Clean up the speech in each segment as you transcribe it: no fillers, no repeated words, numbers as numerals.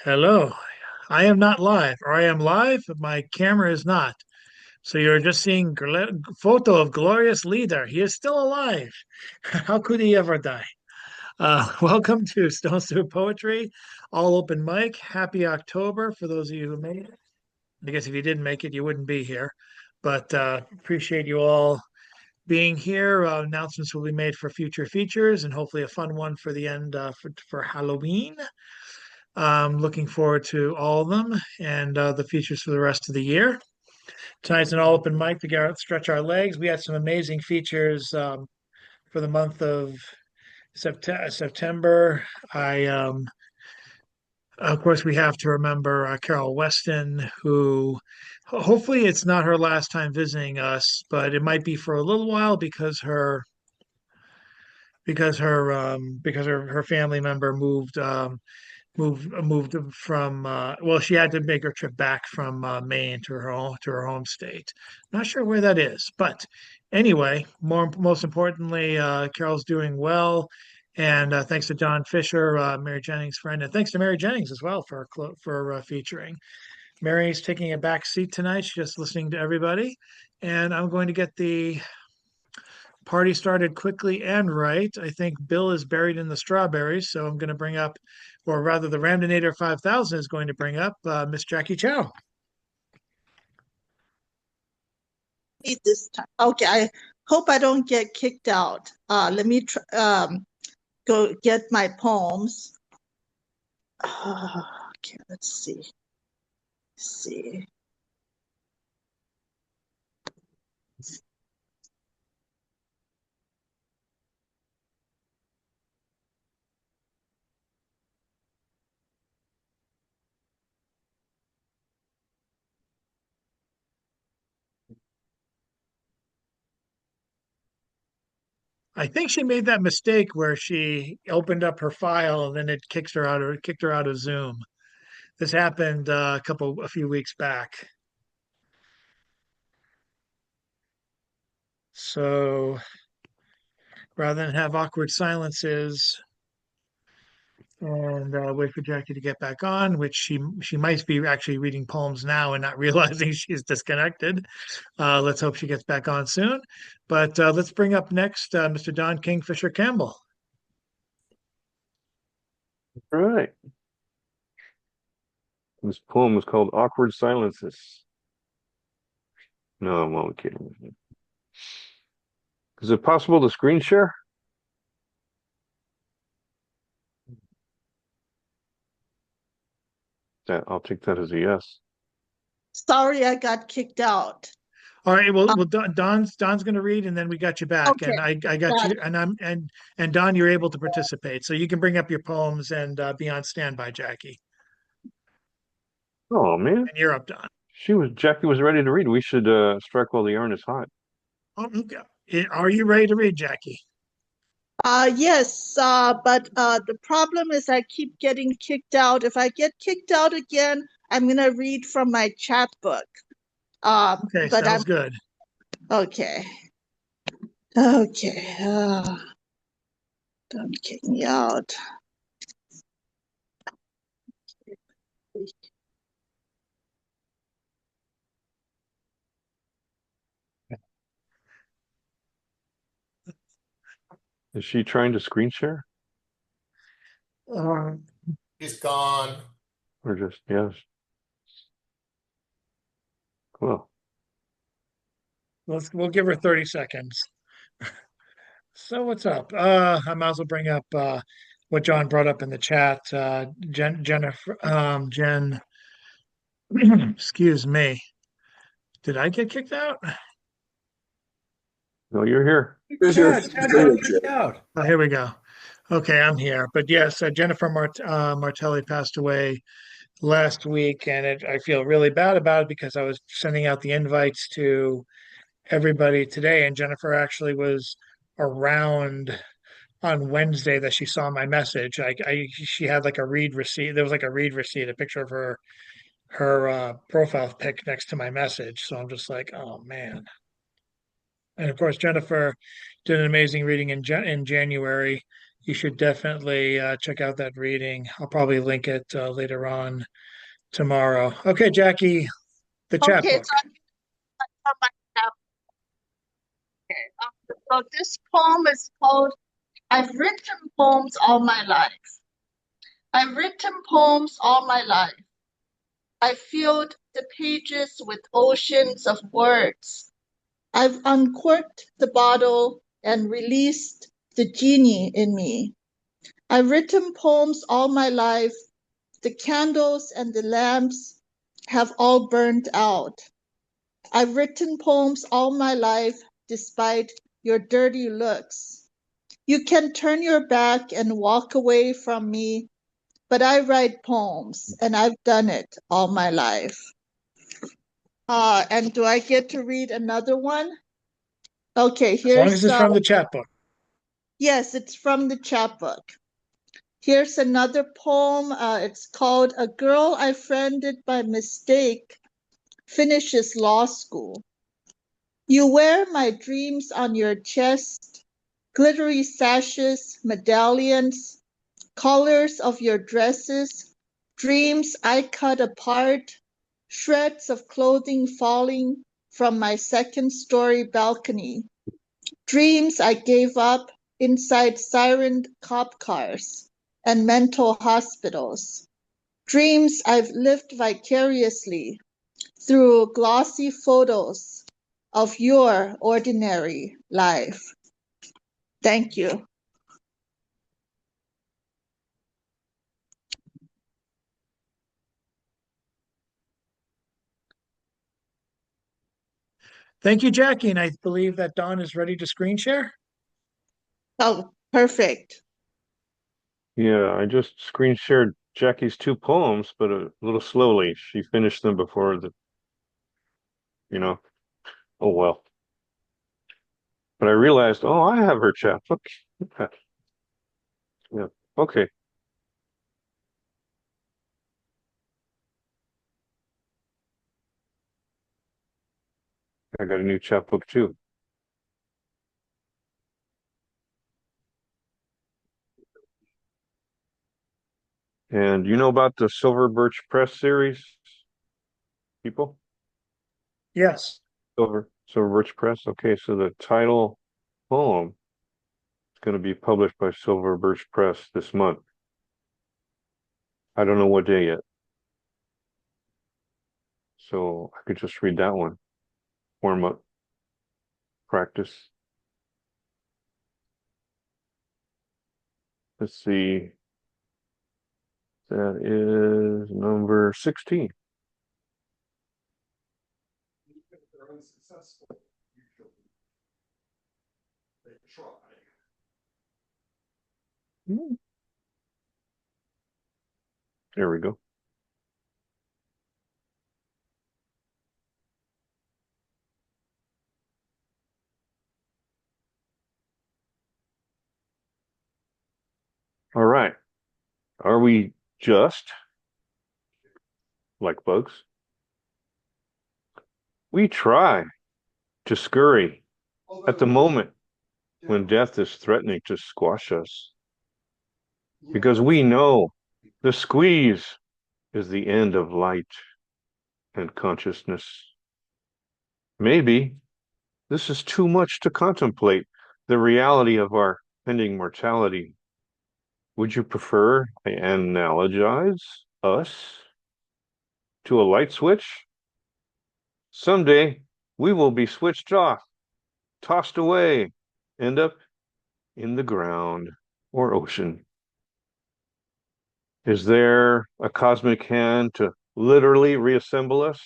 Hello. I am not live, or I am live, but my camera is not. So you're just seeing photo of glorious leader. He is still alive. How could he ever die? Welcome to Stone Soup Poetry, all open mic. Happy October for those of you who made it. I guess if you didn't make it, you wouldn't be here. But appreciate you all being here. Announcements will be made for future features and hopefully a fun one for the end for Halloween. Looking forward to all of them and the features for the rest of the year. Tonight's an all open mic to get stretch our legs. We had some amazing features for the month of September. I Of course, we have to remember Carol Weston, who hopefully it's not her last time visiting us, but it might be for a little while because her family member moved from well, she had to make her trip back from Maine to her home state. Not sure where that is, but anyway, most importantly, Carol's doing well, and thanks to John Fisher, Mary Jennings' friend, and thanks to Mary Jennings as well for featuring. Mary's taking a back seat tonight. She's just listening to everybody, and I'm going to get the party started quickly and right. I think Bill is buried in the strawberries, so I'm going to bring up, or rather, the Ramdonator 5000 is going to bring up Miss Jackie Chow. This time. Okay, I hope I don't get kicked out. Let me go get my poems. Okay, let's see. I think she made that mistake where she opened up her file and then it kicked her out of Zoom. This happened a few weeks back. So rather than have awkward silences, and wait for Jackie to get back on, which she might be actually reading poems now and not realizing she's disconnected. Let's hope she gets back on soon. But let's bring up next Mr. Don Kingfisher Campbell. All right. This poem is called Awkward Silences. No, I'm only kidding. Is it possible to screen share? I'll take that as a yes. Sorry, I got kicked out. All right. Well, Don's going to read, and then we got you back, Okay, and I got you, and Don, you're able to participate, so you can bring up your poems and be on standby, Jackie. Oh man, and you're up, Don. Jackie was ready to read. We should strike while the iron is hot. Oh, okay. Are you ready to read, Jackie? Yes, but the problem is I keep getting kicked out. If I get kicked out again, I'm gonna read from my chat book. Okay, but sounds good. Okay. Don't kick me out. Is she trying to screen share? He's gone. Or just, yes. Cool. We'll give her 30 seconds. So what's up? I might as well bring up what John brought up in the chat. Jen, excuse me. Did I get kicked out? No, you're here. Yeah, Chad got kicked out. Oh, here we go. Okay, I'm here. But yes, Jennifer Martelli passed away last week, and I feel really bad about it because I was sending out the invites to everybody today, and Jennifer actually was around on Wednesday that she saw my message. She had like a read receipt. There was like a read receipt, a picture of her profile pic next to my message. So I'm just like, oh man. And of course, Jennifer did an amazing reading in January, you should definitely check out that reading. I'll probably link it later on tomorrow. Okay, Jackie, the Okay, chapbook. so I'm on my tab. So this poem is called I've Written Poems All My Life. I've written poems all my life. I filled the pages with oceans of words. I've uncorked the bottle and released the genie in me. I've written poems all my life. The candles and the lamps have all burned out. I've written poems all my life despite your dirty looks. You can turn your back and walk away from me, but I write poems and I've done it all my life. And do I get to read another one? Okay, As long as here's it's from the chapbook. yes, it's from the chapbook. Here's another poem. It's called A Girl I Friended by Mistake Finishes Law School. You wear my dreams on your chest, glittery sashes, medallions, colors of your dresses, dreams I cut apart, shreds of clothing falling from my second-story balcony, dreams I gave up inside sirened cop cars and mental hospitals, dreams I've lived vicariously through glossy photos of your ordinary life. Thank you. Thank you, Jackie. And I believe that Don is ready to screen share. Oh, perfect. Yeah, I just screen shared Jackie's two poems, but a little slowly. She finished them before you know, oh well. But I realized, oh, I have her chapbook. Yeah, okay. I got a new chapbook too. And you know about the Silver Birch Press series, people? Yes. Silver Birch Press. Okay, so the title poem is going to be published by Silver Birch Press this month. I don't know what day yet. So I could just read that one. Warm up. Practice. Let's see. That is number 16. There we go. All right. Are we just like bugs? We try to scurry at the moment when death is threatening to squash us, because we know the squeeze is the end of light and consciousness. Maybe this is too much to contemplate the reality of our pending mortality. Would you prefer I analogize us to a light switch? Someday we will be switched off, tossed away, end up in the ground or ocean. Is there a cosmic hand to literally reassemble us?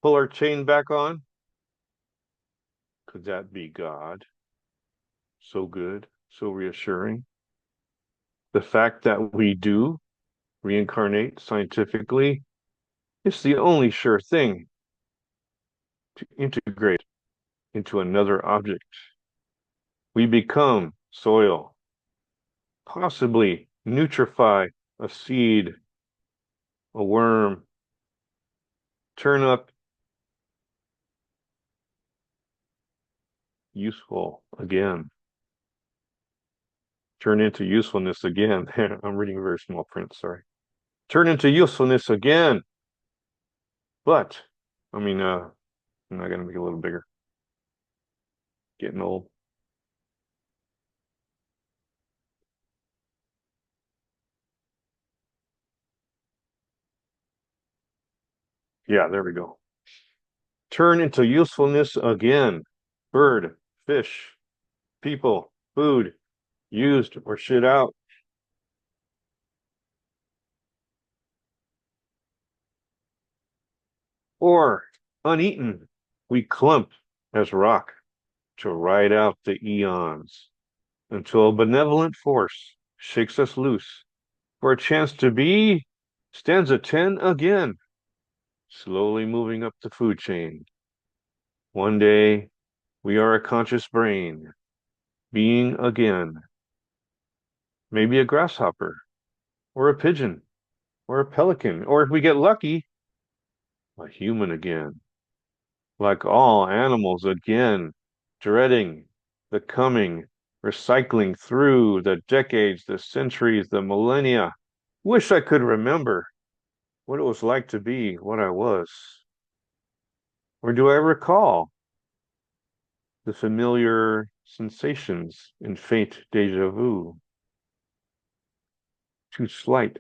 Pull our chain back on? Could that be God? So good, so reassuring. The fact that we do reincarnate scientifically is the only sure thing to integrate into another object. We become soil, possibly nutrify a seed, a worm, turn up useful again. turn into usefulness again. I'm reading very small print, sorry. Turn into usefulness again. But, I'm not going to make it a little bigger. Getting old. Yeah, there we go. Turn into usefulness again. Bird, fish, people, food, used or shit out. Or uneaten, we clump as rock to ride out the eons until a benevolent force shakes us loose for a chance to be stanza 10 again, slowly moving up the food chain. One day, we are a conscious brain, being again. Maybe a grasshopper, or a pigeon, or a pelican, or if we get lucky, a human again. Like all animals again, dreading the coming, recycling through the decades, the centuries, the millennia. Wish I could remember what it was like to be what I was. Or do I recall the familiar sensations in faint deja vu? Too slight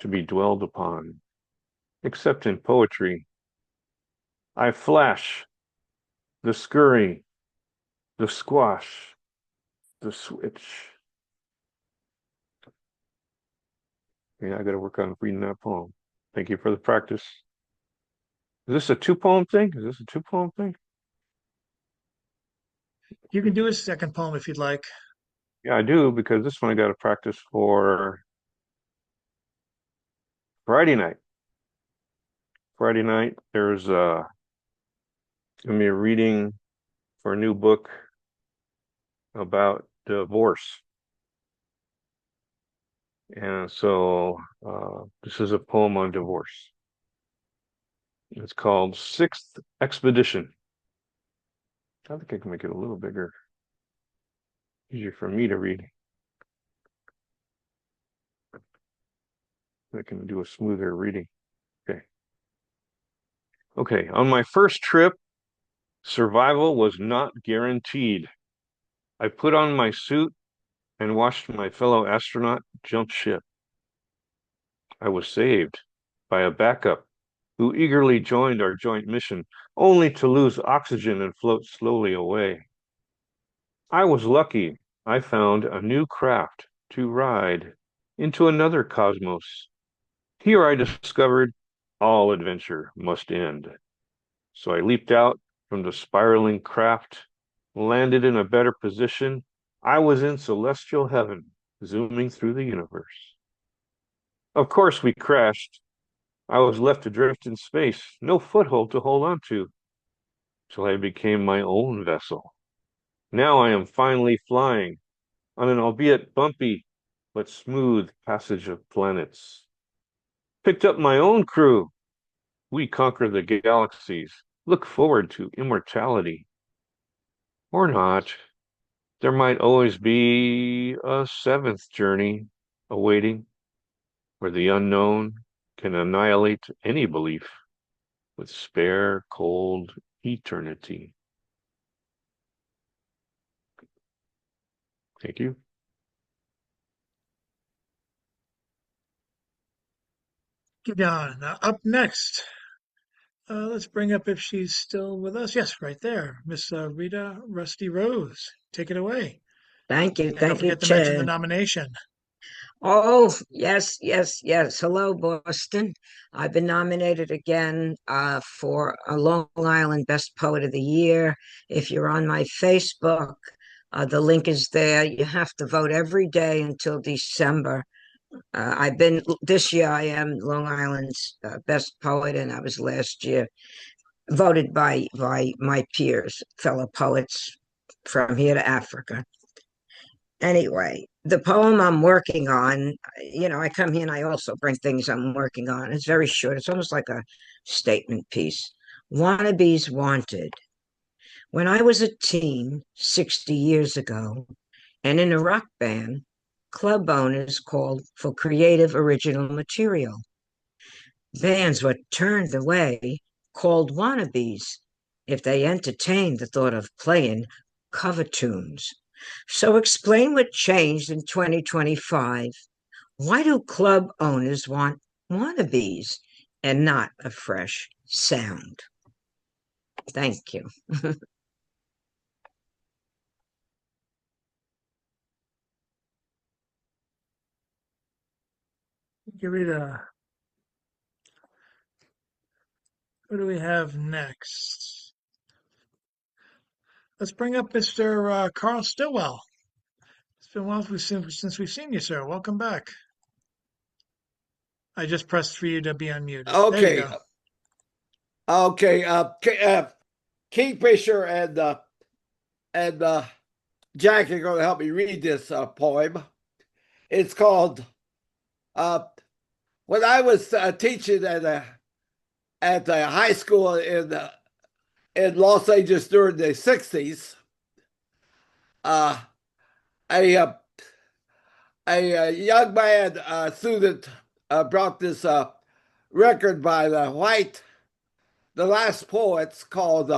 to be dwelled upon, except in poetry. I flash the scurry, the squash, the switch. Yeah, I got to work on reading that poem. Thank you for the practice. Is this a two-poem thing? Is this a two-poem thing? You can do a second poem if you'd like. Yeah, I do, because this one I got to practice for Friday night. Friday night, there's going to be a reading for a new book about divorce. And so this is a poem on divorce. It's called Sixth Expedition. I think I can make it a little bigger. Easier for me to read. I can do a smoother reading. Okay. Okay, on my first trip, survival was not guaranteed. I put on my suit and watched my fellow astronaut jump ship. I was saved by a backup who eagerly joined our joint mission, only to lose oxygen and float slowly away. I was lucky. I found a new craft to ride into another cosmos. Here I discovered all adventure must end. So I leaped out from the spiraling craft, landed in a better position. I was in celestial heaven, zooming through the universe. Of course, we crashed. I was left adrift in space, no foothold to hold on to, till I became my own vessel. Now I am finally flying on an albeit bumpy but smooth passage of planets. Picked up my own crew. We conquer the galaxies, look forward to immortality. Or not. There might always be a seventh journey awaiting, where the unknown can annihilate any belief with spare, cold eternity. Thank you. Keep on. Up next, let's bring up if she's still with us. Yes, right there. Miss Rita Rusty Rose. Take it away. Thank you. And don't Thank you, forget to mention the Chair. nomination. Oh, yes, yes, yes. Hello, Boston. I've been nominated again for a Long Island Best Poet of the Year. If you're on my Facebook, the link is there. You have to vote every day until December. This year, I am Long Island's best poet, and I was last year voted by my peers, fellow poets from here to Africa. Anyway, the poem I'm working on, I come here and I also bring things I'm working on. It's very short. It's almost like a statement piece. Wannabes Wanted. When I was a teen 60 years ago and in a rock band, club owners called for creative original material. Bands were turned away, called wannabes, if they entertained the thought of playing cover tunes. So explain what changed in 2025. Why do club owners want wannabes and not a fresh sound? Thank you. Give it who do we have next? Let's bring up Mr. Carl Stillwell. It's been a while since we've seen you, sir. Welcome back. I just pressed for you to be unmuted. There you Okay. go. Okay. Kingfisher and Jack are going to help me read this poem. It's called when I was teaching at a high school in Los Angeles during the 60s. A young man student brought this record by the last poets called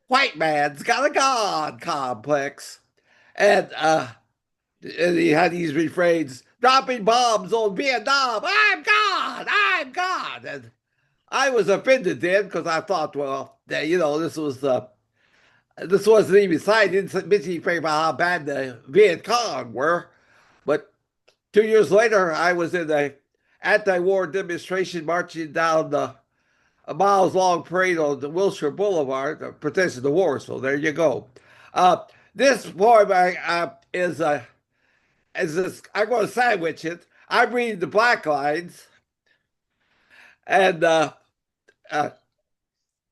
White Man's Got a God Complex. And he had these refrains, dropping bombs on Vietnam, I'm God, I'm God. And I was offended then because I thought, well, this wasn't even signed. It didn't mention anything about how bad the Viet Cong were. But 2 years later, I was in a anti-war demonstration marching down a miles-long parade on the Wilshire Boulevard, protesting the war. So there you go. This poem is I'm going to sandwich it. I'm reading the black lines, and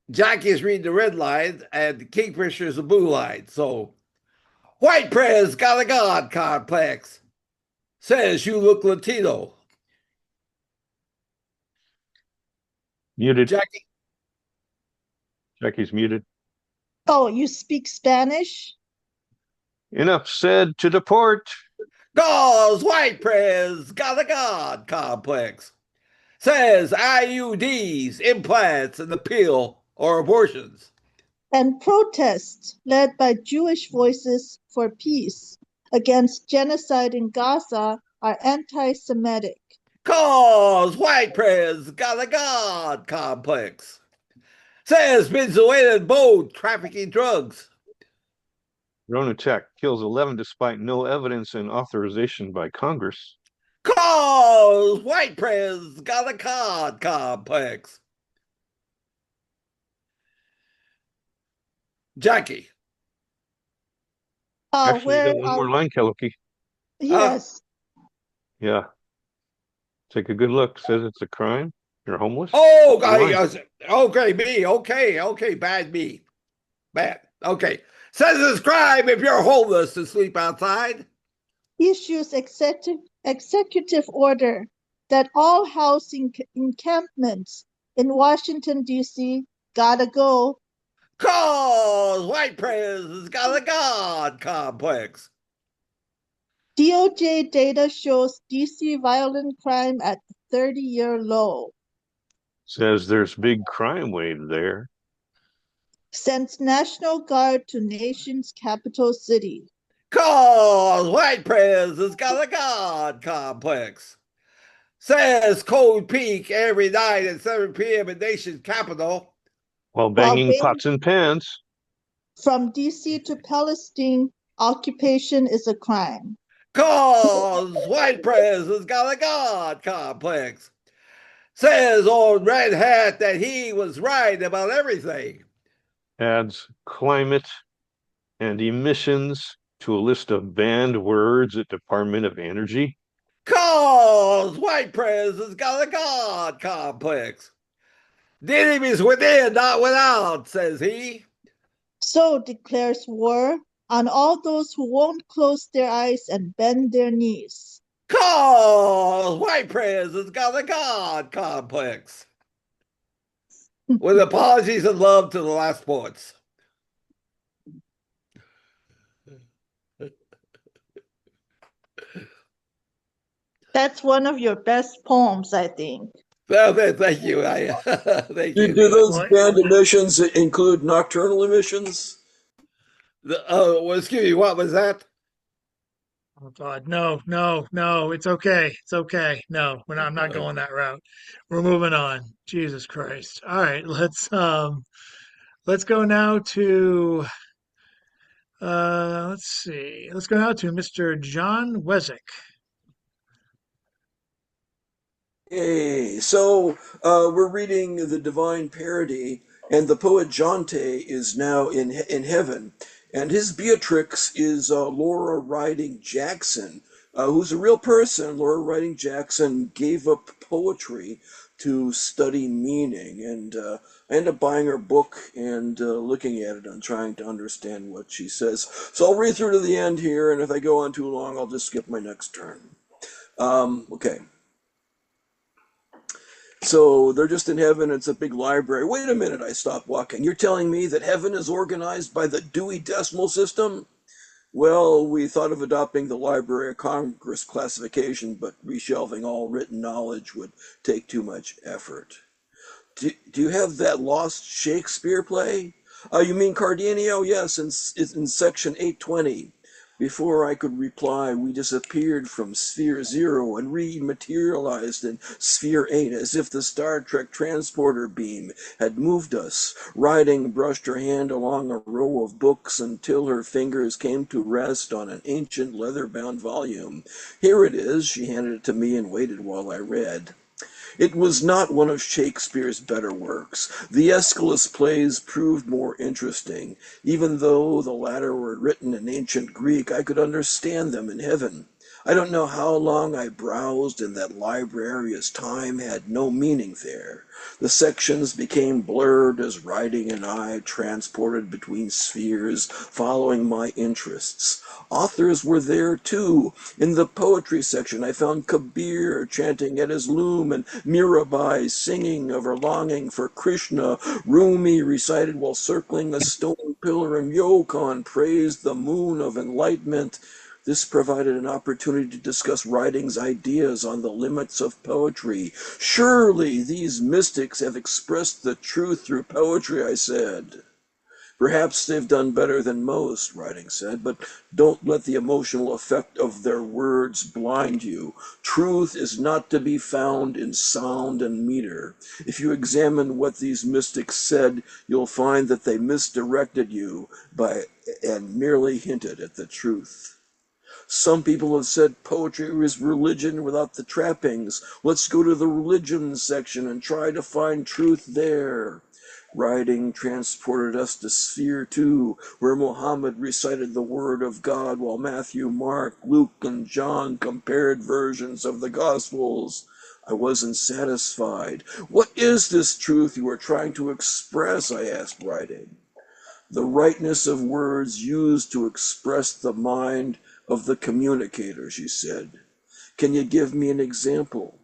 Jackie's reading the red lines, and Kingfisher's the blue line. So, white press got a God complex. Says you look Latino. Muted. Jackie. Jackie's muted. Oh, you speak Spanish? Enough said to deport. Cause white press got a God complex. Says IUDs, implants, and the pill or abortions. And protests led by Jewish Voices for Peace against genocide in Gaza are anti-Semitic. Cause white press got a God complex. Says Venezuelan boat trafficking drugs. Drone attack kills 11 despite no evidence and authorization by Congress. Cause white press got a God complex. Jackie. Actually, you got one more line, Keloki. Yes. Yeah. Take a good look. Says it's a crime. You're homeless. Oh, okay, me. Okay, bad me. Bad. Okay. Says it's crime if you're homeless to sleep outside. Issues executive order that all housing encampments in Washington, D.C. gotta go. Cause white press has got a God complex. DOJ data shows D.C. violent crime at 30-year low. Says there's big crime wave there. Sends National Guard to nation's capital city. Cause white press has got a God complex. Says cold peak every night at 7 p.m. in nation's capital. While banging pots and pans. From D.C. to Palestine, occupation is a crime. Cause white press has got a God complex. Says on Red Hat that he was right about everything. Adds climate and emissions to a list of banned words at Department of Energy. Cause white press has got a God complex. The enemy's within, not without, says he. So declares war on all those who won't close their eyes and bend their knees. Cause white press has got a God complex. With apologies and love to the last poets. That's one of your best poems, I think. Well, thank you. Thank Do you. those Well, band emissions include nocturnal emissions? Well, excuse me, what was that? oh God, no, no, no. It's okay. It's okay. No, I'm not going that route. We're moving on. Jesus Christ. All right, let's go now to let's see. Let's go now to Mr. John Wezick. Hey, so we're reading the Divine Parody, and the poet Jonte is now in heaven, and his Beatrix is Laura Riding Jackson, who's a real person. Laura Riding Jackson gave up poetry to study meaning, and I end up buying her book and looking at it and trying to understand what she says. So I'll read through to the end here, and if I go on too long, I'll just skip my next turn. Okay. So they're just in heaven. It's a big library. Wait a minute, I stopped walking. You're telling me that heaven is organized by the Dewey Decimal System? Well, we thought of adopting the Library of Congress classification, but reshelving all written knowledge would take too much effort. Do you have that lost Shakespeare play? You mean Cardenio? Yes, in section 820. Before I could reply, we disappeared from Sphere 0 and rematerialized in Sphere 8 as if the Star Trek transporter beam had moved us. Riding brushed her hand along a row of books until her fingers came to rest on an ancient leather-bound volume. Here it is, she handed it to me and waited while I read. It was not one of Shakespeare's better works. The Aeschylus plays proved more interesting. Even though the latter were written in ancient Greek, I could understand them in heaven. I don't know how long I browsed in that library as time had no meaning there. The sections became blurred as writing and I transported between spheres, following my interests. Authors were there too. In the poetry section, I found Kabir chanting at his loom and Mirabai singing of her longing for Krishna. Rumi recited while circling a stone pillar, and Yokan praised the moon of enlightenment. This provided an opportunity to discuss writing's ideas on the limits of poetry. Surely these mystics have expressed the truth through poetry, I said. Perhaps they've done better than most, Writing said, but don't let the emotional effect of their words blind you. Truth is not to be found in sound and meter. If you examine what these mystics said, you'll find that they misdirected you and merely hinted at the truth. Some people have said poetry is religion without the trappings. Let's go to the religion section and try to find truth there. Writing transported us to Sphere 2, where Muhammad recited the word of God while Matthew, Mark, Luke, and John compared versions of the Gospels. I wasn't satisfied. What is this truth you are trying to express? I asked, writing. The rightness of words used to express the mind of the communicator, she said. Can you give me an example?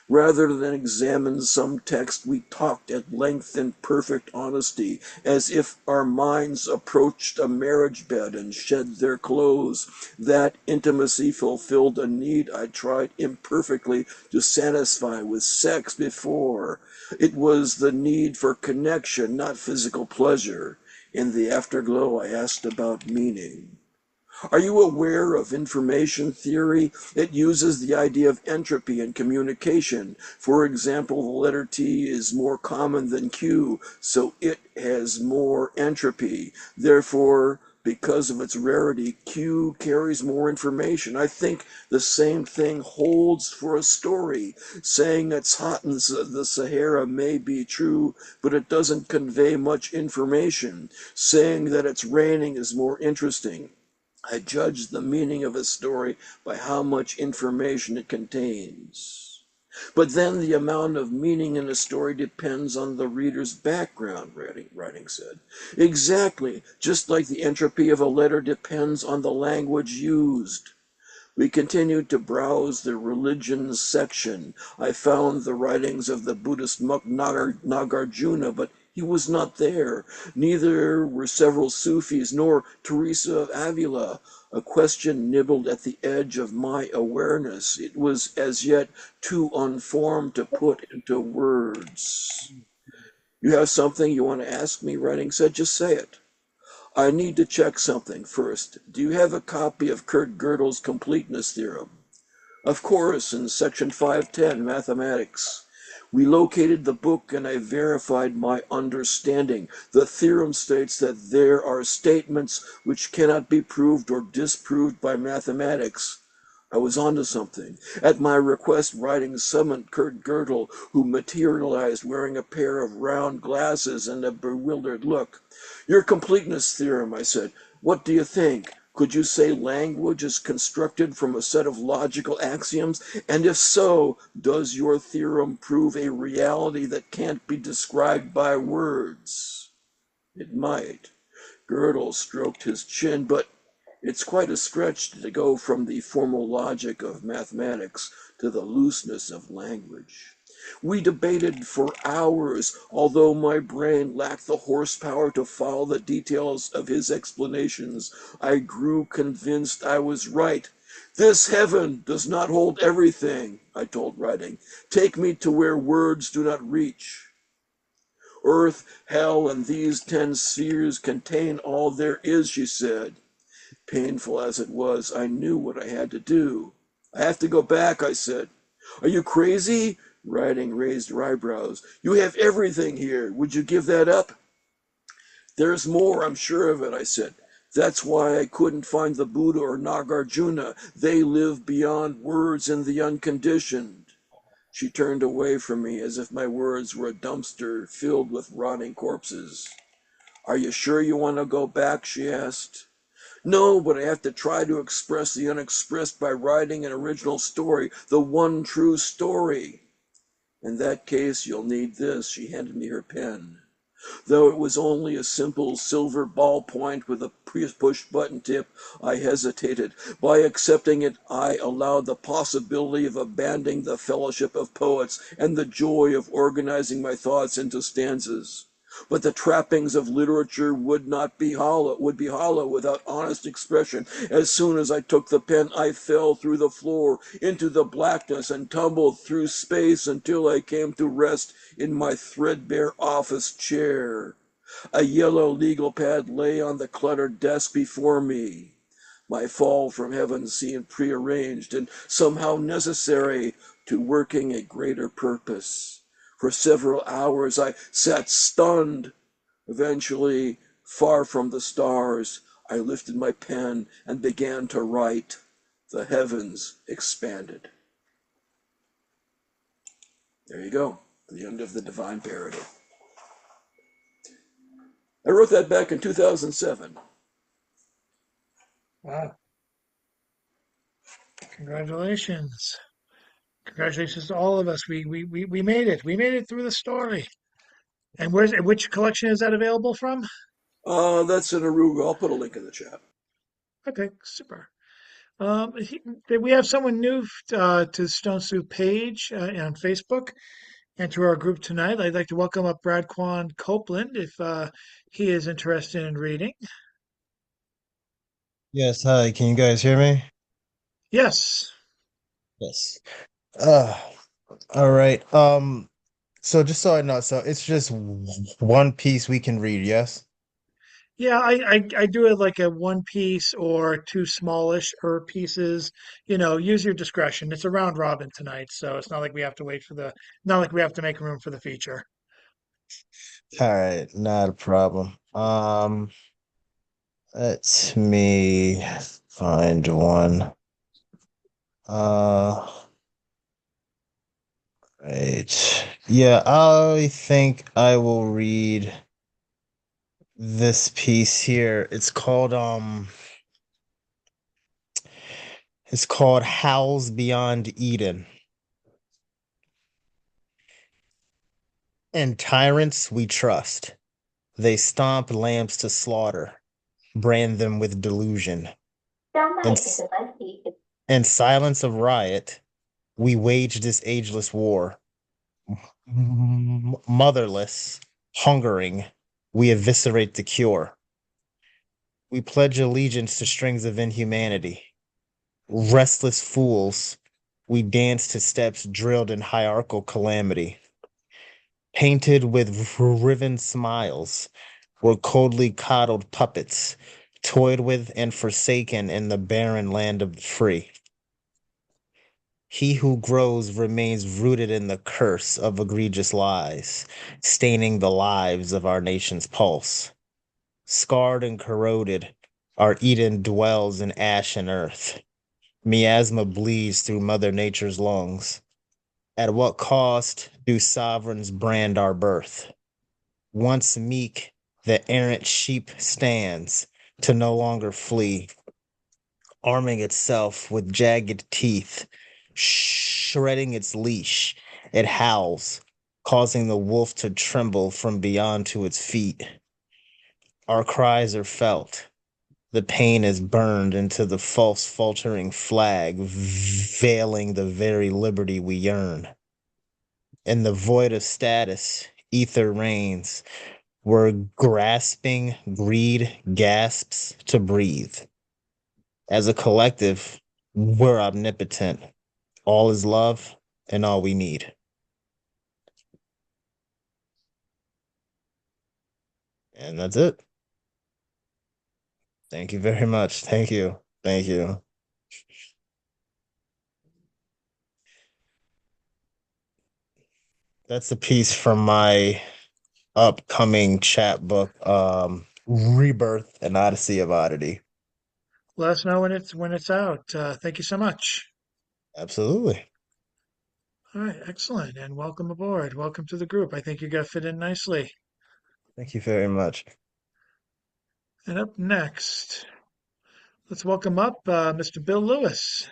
Rather than examine some text, we talked at length in perfect honesty, as if our minds approached a marriage bed and shed their clothes. That intimacy fulfilled a need I tried imperfectly to satisfy with sex before. It was the need for connection, not physical pleasure. In the afterglow, I asked about meaning. Are you aware of information theory? It uses the idea of entropy in communication. For example, the letter T is more common than Q, so it has more entropy. Therefore, because of its rarity, Q carries more information. I think the same thing holds for a story. Saying it's hot in the Sahara may be true, but it doesn't convey much information. Saying that it's raining is more interesting. I judge the meaning of a story by how much information it contains. But then the amount of meaning in a story depends on the reader's background, writing said. Exactly, just like the entropy of a letter depends on the language used. We continued to browse the religions section. I found the writings of the Buddhist monk Nagarjuna, but He was not there. Neither were several Sufis, nor Teresa of Avila. A question nibbled at the edge of my awareness. It was as yet too unformed to put into words. You have something you want to ask me, Writing said. Just say it. I need to check something first. Do you have a copy of Kurt Gödel's completeness theorem? Of course, in section 510, mathematics. We located the book and I verified my understanding. The theorem states that there are statements which cannot be proved or disproved by mathematics. I was onto something. At my request, Writing summoned Kurt Gödel, who materialized wearing a pair of round glasses and a bewildered look. Your completeness theorem, I said. What do you think? Could you say language is constructed from a set of logical axioms? And if so, does your theorem prove a reality that can't be described by words? It might. Gödel stroked his chin, but it's quite a stretch to go from the formal logic of mathematics to the looseness of language. We debated for hours, although my brain lacked the horsepower to follow the details of his explanations. I grew convinced I was right. This heaven does not hold everything, I told Writing. Take me to where words do not reach. Earth, hell, and these 10 spheres contain all there is, she said. Painful as it was, I knew what I had to do. I have to go back, I said. Are you crazy? Writing raised her eyebrows. You have everything here. Would you give that up? There's more, I'm sure of it, I said. That's why I couldn't find the Buddha or Nagarjuna. They live beyond words in the unconditioned. She turned away from me as if my words were a dumpster filled with rotting corpses. Are you sure you want to go back? She asked. No, but I have to try to express the unexpressed by writing an original story, the one true story. In that case, you'll need this. She handed me her pen. Though it was only a simple silver ballpoint with a push-button tip, I hesitated. By accepting it, I allowed the possibility of abandoning the fellowship of poets and the joy of organizing my thoughts into stanzas. But the trappings of literature would be hollow without honest expression. As soon as I took the pen, I fell through the floor into the blackness and tumbled through space until I came to rest in my threadbare office chair. A yellow legal pad lay on the cluttered desk before me. My fall from heaven seemed prearranged and somehow necessary to working a greater purpose. For several hours I sat stunned. Eventually, far from the stars, I lifted my pen and began to write. The heavens expanded. There you go, the end of the Divine Parody. I wrote that back in 2007. Wow. Congratulations. Congratulations to all of us. We made it. We made it through the story. And which collection is that available from? That's in Aruga. I'll put a link in the chat. Okay, super. We have someone new to Stone Soup page on Facebook and to our group tonight. I'd like to welcome up Brad Quan Copeland if he is interested in reading. Yes, hi. Can you guys hear me? Yes. Yes. Uh, all right. So just so I know, so it's just one piece we can read, yes? Yeah, I do it like a one piece or two smallish pieces. Use your discretion. It's a round robin tonight, so it's not like we have to not like we have to make room for the feature. All right, not a problem. Let me find one. Uh, right. Yeah, I think I will read this piece here. It's called Howls Beyond Eden. And tyrants we trust. They stomp lambs to slaughter, brand them with delusion. In, in silence of riot, we wage this ageless war. Motherless, Hungering, we eviscerate the cure. We pledge allegiance to strings of inhumanity. Restless fools, we dance to steps drilled in hierarchical calamity. Painted with riven smiles, we're coldly coddled puppets, toyed with and forsaken in the barren land of the free. He who grows remains rooted in the curse of egregious lies, staining the lives of our nation's pulse. Scarred and corroded, our Eden dwells in ash and earth. Miasma bleeds through Mother Nature's lungs. At what cost do sovereigns brand our birth? Once meek, the errant sheep stands to no longer flee, arming itself with jagged teeth, shredding its leash. It howls, causing the wolf to tremble from beyond to its feet. Our cries are felt. The pain is burned into the false faltering flag, veiling the very liberty we yearn. In the void of status, ether reigns, where grasping greed gasps to breathe. As a collective, we're omnipotent. All is love and all we need. And that's it. Thank you very much. Thank you. Thank you. That's a piece from my upcoming chapbook, Rebirth: An Odyssey of Oddity. Let us know when it's out. Thank you so much. Absolutely. All right, excellent, and welcome aboard. Welcome to the group. I think you got fit in nicely. Thank you very much. And up next, let's welcome up Mr. Bill Lewis.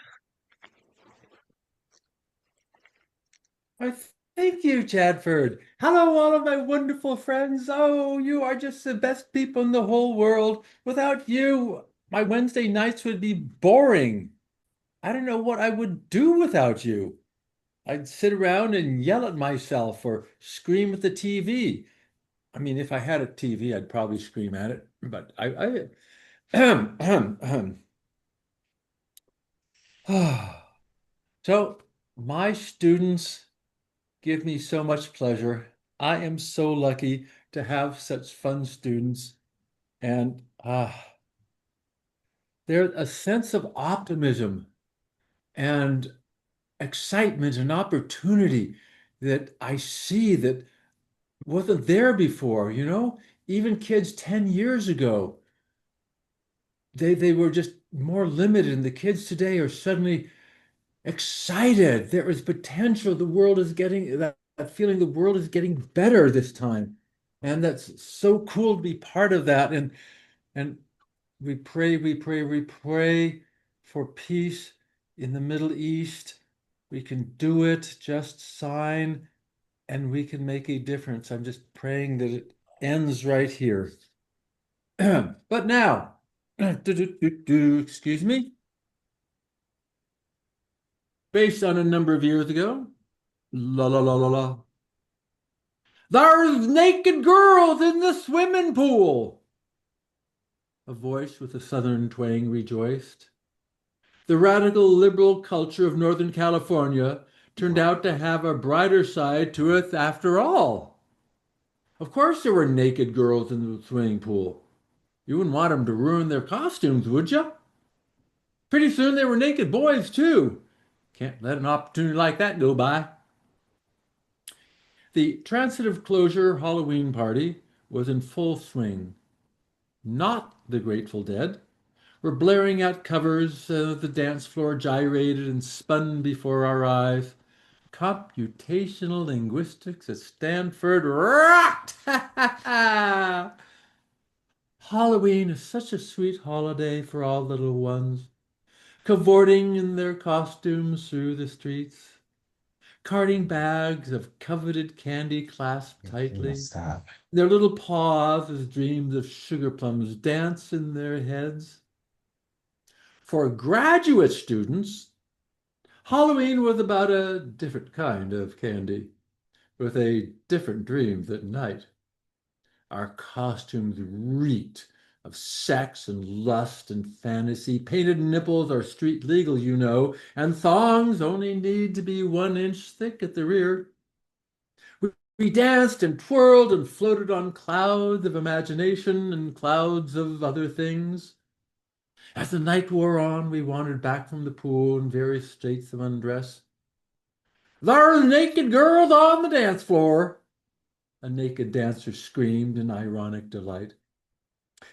Why, thank you, Chadford. Hello, all of my wonderful friends. Oh, you are just the best people in the whole world. Without you, my Wednesday nights would be boring. I don't know what I would do without you. I'd sit around and yell at myself or scream at the TV. I mean, if I had a TV, I'd probably scream at it, but So, my students give me so much pleasure. I am so lucky to have such fun students. And there's a sense of optimism and excitement and opportunity that I see that wasn't there before, you know? Even kids 10 years ago, they were just more limited, and the kids today are suddenly excited. There is potential. The world is getting that feeling the world is getting better this time. And that's so cool to be part of that. And we pray for peace in the Middle East. We can do it, just sign, and we can make a difference. I'm just praying that it ends right here. But now, excuse me. Based on a number of years ago, la la la la la. There's naked girls in the swimming pool. A voice with a southern twang rejoiced. The radical liberal culture of Northern California turned out to have a brighter side to it after all. Of course there were naked girls in the swimming pool. You wouldn't want them to ruin their costumes, would you? Pretty soon there were naked boys too. Can't let an opportunity like that go by. The transitive closure Halloween party was in full swing. Not the Grateful Dead were blaring out covers. The dance floor gyrated and spun before our eyes. Computational linguistics at Stanford rocked! Halloween is such a sweet holiday for all little ones, cavorting in their costumes through the streets, carting bags of coveted candy clasped tightly. Stop. Their little paws as dreams of sugar plums dance in their heads. For graduate students, Halloween was about a different kind of candy, with a different dream that night. Our costumes reeked of sex and lust and fantasy. Painted nipples are street legal, you know, and thongs only need to be 1 inch thick at the rear. We danced and twirled and floated on clouds of imagination and clouds of other things. As the night wore on, we wandered back from the pool in various states of undress. There's naked girls on the dance floor, a naked dancer screamed in ironic delight.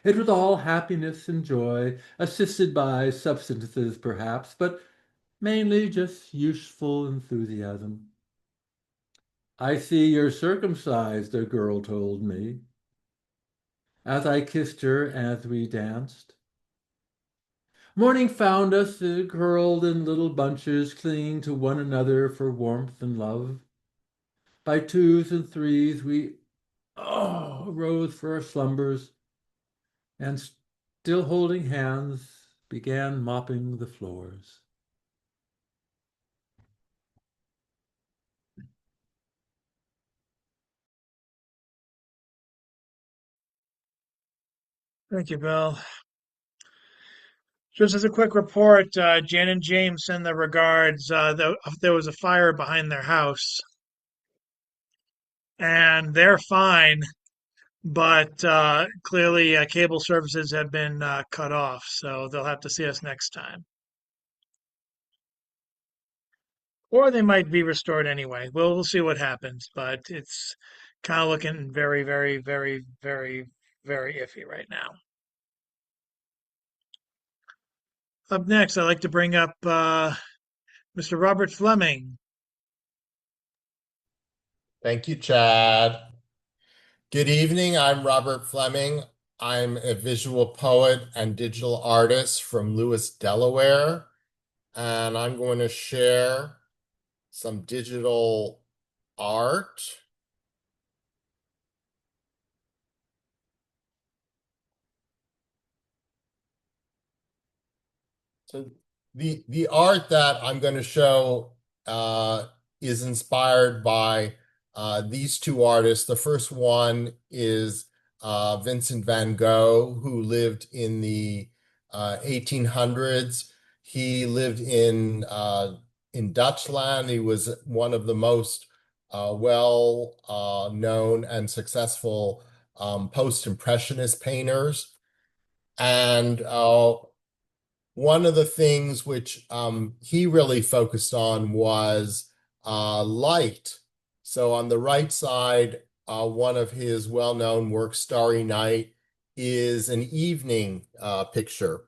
It was all happiness and joy, assisted by substances perhaps, but mainly just useful enthusiasm. I see you're circumcised, a girl told me, as I kissed her as we danced. Morning found us curled in little bunches, clinging to one another for warmth and love. By twos and threes, we rose for our slumbers, and still holding hands, began mopping the floors. Thank you, Bill. Just as a quick report, Jan and James send their regards. There was a fire behind their house, and they're fine, but clearly cable services have been cut off, so they'll have to see us next time. Or they might be restored anyway. We'll see what happens, but it's kind of looking very, very, very, very, very iffy right now. Up next, I'd like to bring up Mr. Robert Fleming. Thank you, Chad. Good evening. I'm Robert Fleming. I'm a visual poet and digital artist from Lewis, Delaware, and I'm going to share some digital art. So the art that I'm going to show is inspired by these two artists. The first one is Vincent van Gogh, who lived in the 1800s. He lived in Dutchland. He was one of the most well known and successful post-impressionist painters. And one of the things which he really focused on was light. So on the right side, one of his well-known works, Starry Night, is an evening picture.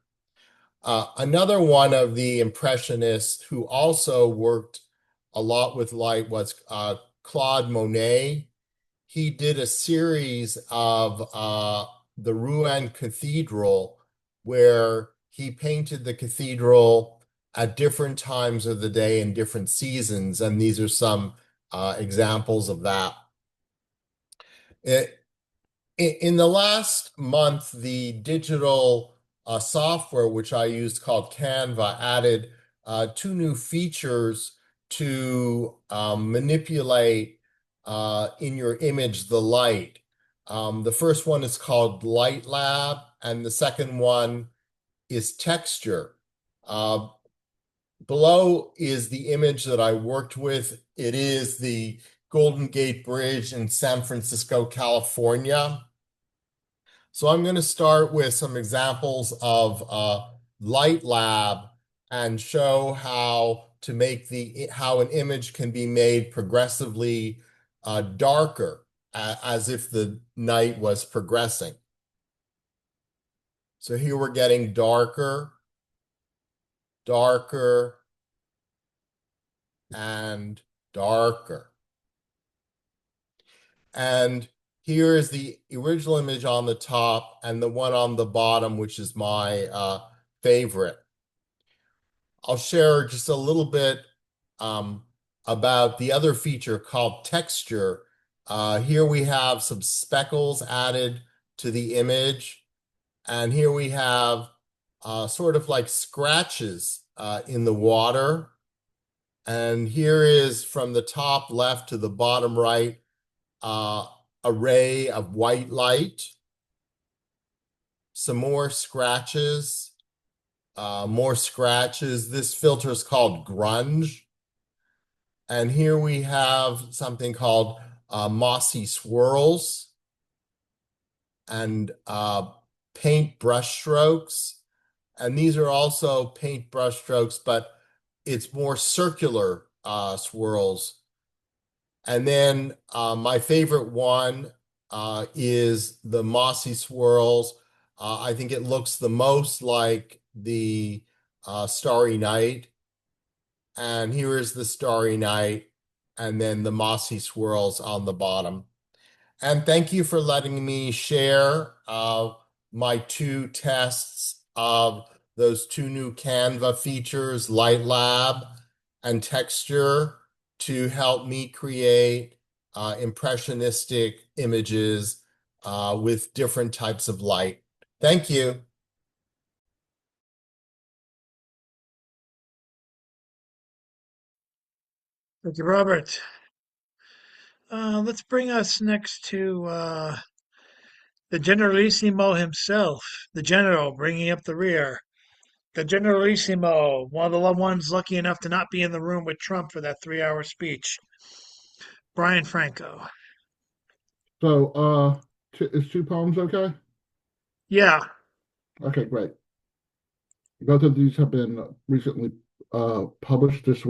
Another one of the Impressionists who also worked a lot with light was Claude Monet. He did a series of the Rouen Cathedral, where he painted the cathedral at different times of the day in different seasons, and these are some examples of that. In the last month, the digital software which I used called Canva added 2 new features to manipulate in your image the light. The first one is called Light Lab, and the second one is Texture. Below is the image that I worked with. It is the Golden Gate Bridge in San Francisco, California. So I'm going to start with some examples of Light Lab and show how to make how an image can be made progressively darker, as if the night was progressing. So here we're getting darker, darker, and darker. And here is the original image on the top and the one on the bottom, which is my favorite. I'll share just a little bit about the other feature called Texture. Here we have some speckles added to the image. And here we have sort of like scratches in the water. And here is from the top left to the bottom right, array of white light, some more scratches, more scratches. This filter is called grunge. And here we have something called mossy swirls and paint brush strokes. And these are also paint brush strokes, but it's more circular swirls. And then my favorite one is the mossy swirls. I think it looks the most like the Starry Night. And here is the Starry Night, and then the mossy swirls on the bottom. And thank you for letting me share my 2 tests of those 2 new Canva features, Light Lab and Texture, to help me create impressionistic images with different types of light. Thank you. Thank you, Robert. Let's bring us next to the Generalissimo himself, the General bringing up the rear. The Generalissimo, one of the ones lucky enough to not be in the room with Trump for that 3-hour speech. Brian Franco. So, is 2 poems okay? Yeah. Okay, great. Both of these have been recently published. This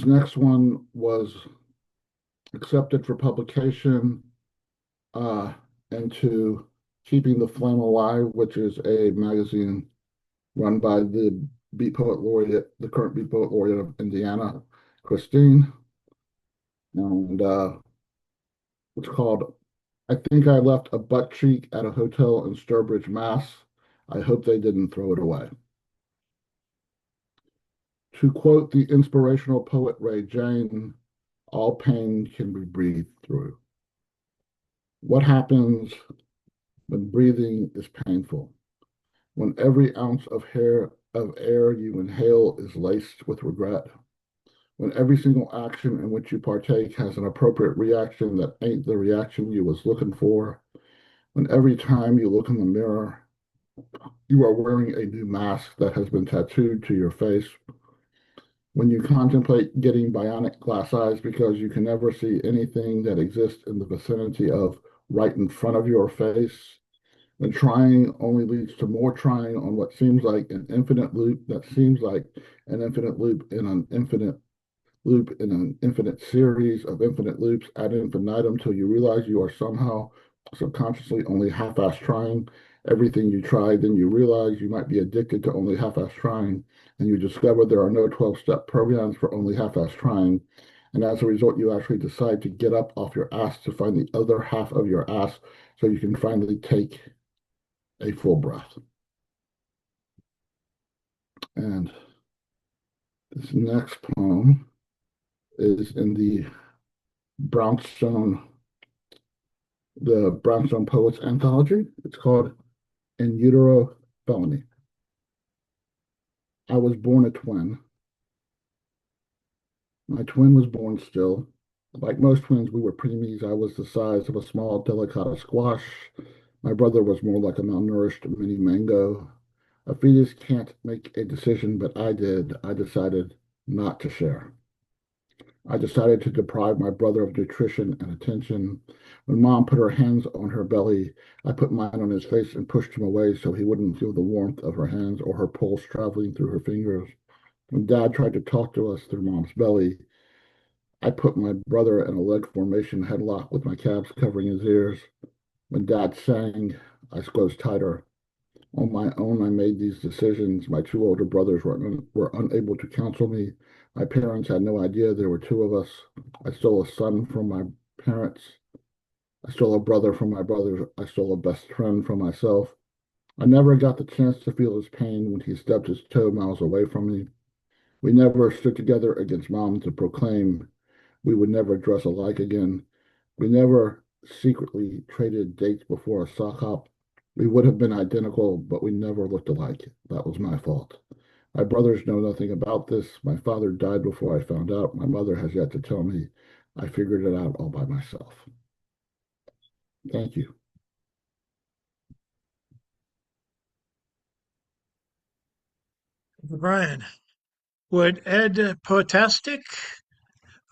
next one was accepted for publication into Keeping the Flame Alive, which is a magazine run by the Beat Poet Laureate, the current Beat Poet Laureate of Indiana, Christine. And it's called I Think I Left a Butt Cheek at a Hotel in Sturbridge, Mass. I hope they didn't throw it away. To quote the inspirational poet Ray Jane, all pain can be breathed through. What happens when breathing is painful? When every ounce of air you inhale is laced with regret? When every single action in which you partake has an appropriate reaction that ain't the reaction you was looking for? When every time you look in the mirror, you are wearing a new mask that has been tattooed to your face? When you contemplate getting bionic glass eyes because you can never see anything that exists in the vicinity of right in front of your face? When trying only leads to more trying on what seems like an infinite loop that seems like an infinite loop in an infinite loop in an infinite series of infinite loops ad infinitum till you realize you are somehow subconsciously only half-ass trying everything you tried, then you realize you might be addicted to only half-ass trying, and you discover there are no 12-step programs for only half-ass trying, and as a result you actually decide to get up off your ass to find the other half of your ass so you can finally take a full breath. And this next poem is in the Brownstone Poets Anthology. It's called In Utero Felony. I was born a twin. My twin was born still. Like most twins, we were preemies. I was the size of a small delicata squash. My brother was more like a malnourished mini mango. A fetus can't make a decision, but I did. I decided not to share. I decided to deprive my brother of nutrition and attention. When Mom put her hands on her belly, I put mine on his face and pushed him away so he wouldn't feel the warmth of her hands or her pulse traveling through her fingers. When Dad tried to talk to us through Mom's belly, I put my brother in a leg formation headlock with my calves covering his ears. When Dad sang, I squeezed tighter. On my own, I made these decisions. My 2 older brothers were unable to counsel me. My parents had no idea there were 2 of us. I stole a son from my parents. I stole a brother from my brothers. I stole a best friend from myself. I never got the chance to feel his pain when he stubbed his toe miles away from me. We never stood together against Mom to proclaim we would never dress alike again. We never secretly traded dates before a sock hop. We would have been identical, but we never looked alike. That was my fault. My brothers know nothing about this. My father died before I found out. My mother has yet to tell me. I figured it out all by myself. Thank you. Brian, would Ed Potastic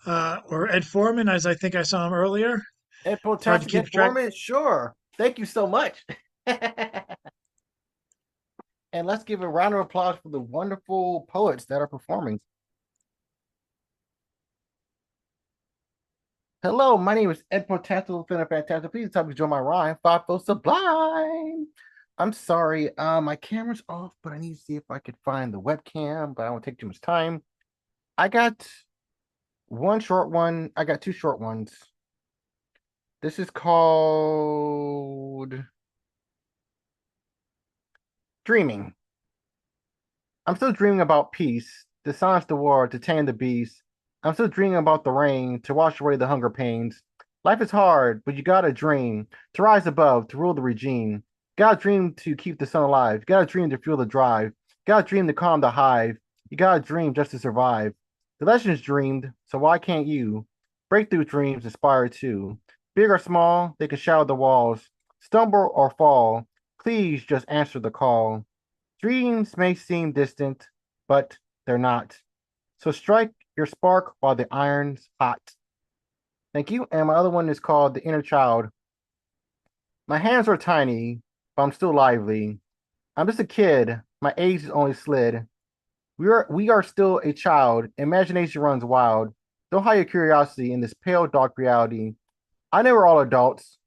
or Ed Foreman, as I think I saw him earlier? Ed It's hard to Potastic, keep Ed track. Foreman, sure. Thank you so much. And let's give a round of applause for the wonderful poets that are performing. Hello, my name is Ed Potastic, Fantastic. Please help me join my rhyme. Five for Sublime. I'm sorry, my camera's off, but I need to see if I could find the webcam, but I won't take too much time. I got one short one. I got two short ones. This is called Dreaming. I'm still dreaming about peace, to silence the war, to tame the beast. I'm still dreaming about the rain, to wash away the hunger pains. Life is hard, but you gotta dream, to rise above, to rule the regime. Gotta dream to keep the sun alive. Gotta dream to fuel the drive. Gotta dream to calm the hive. You gotta dream just to survive. The legends dreamed, so why can't you? Breakthrough dreams inspire too. Big or small, they can shadow the walls. Stumble or fall, please just answer the call. Dreams may seem distant, but they're not. So strike your spark while the iron's hot. Thank you. And my other one is called The Inner Child. My hands are tiny, but I'm still lively. I'm just a kid. My age is only slid. We are still a child. Imagination runs wild. Don't hide your curiosity in this pale, dark reality. I know we're all adults.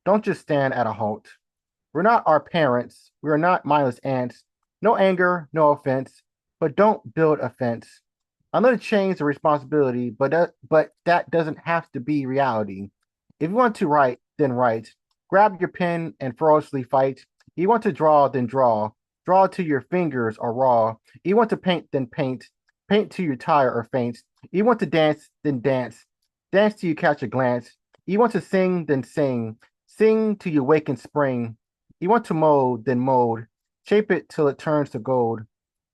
Don't just stand at a halt. We're not our parents. We are not mindless ants. No anger, no offense, but don't build a fence. I'm going to change the responsibility, but that doesn't have to be reality. If you want to write, then write. Grab your pen and ferociously fight. You want to draw, then draw. Draw till your fingers are raw. You want to paint, then paint. Paint till you tire or faint. You want to dance, then dance. Dance till you catch a glance. You want to sing, then sing. Sing till you wake in spring. You want to mold, then mold. Shape it till it turns to gold.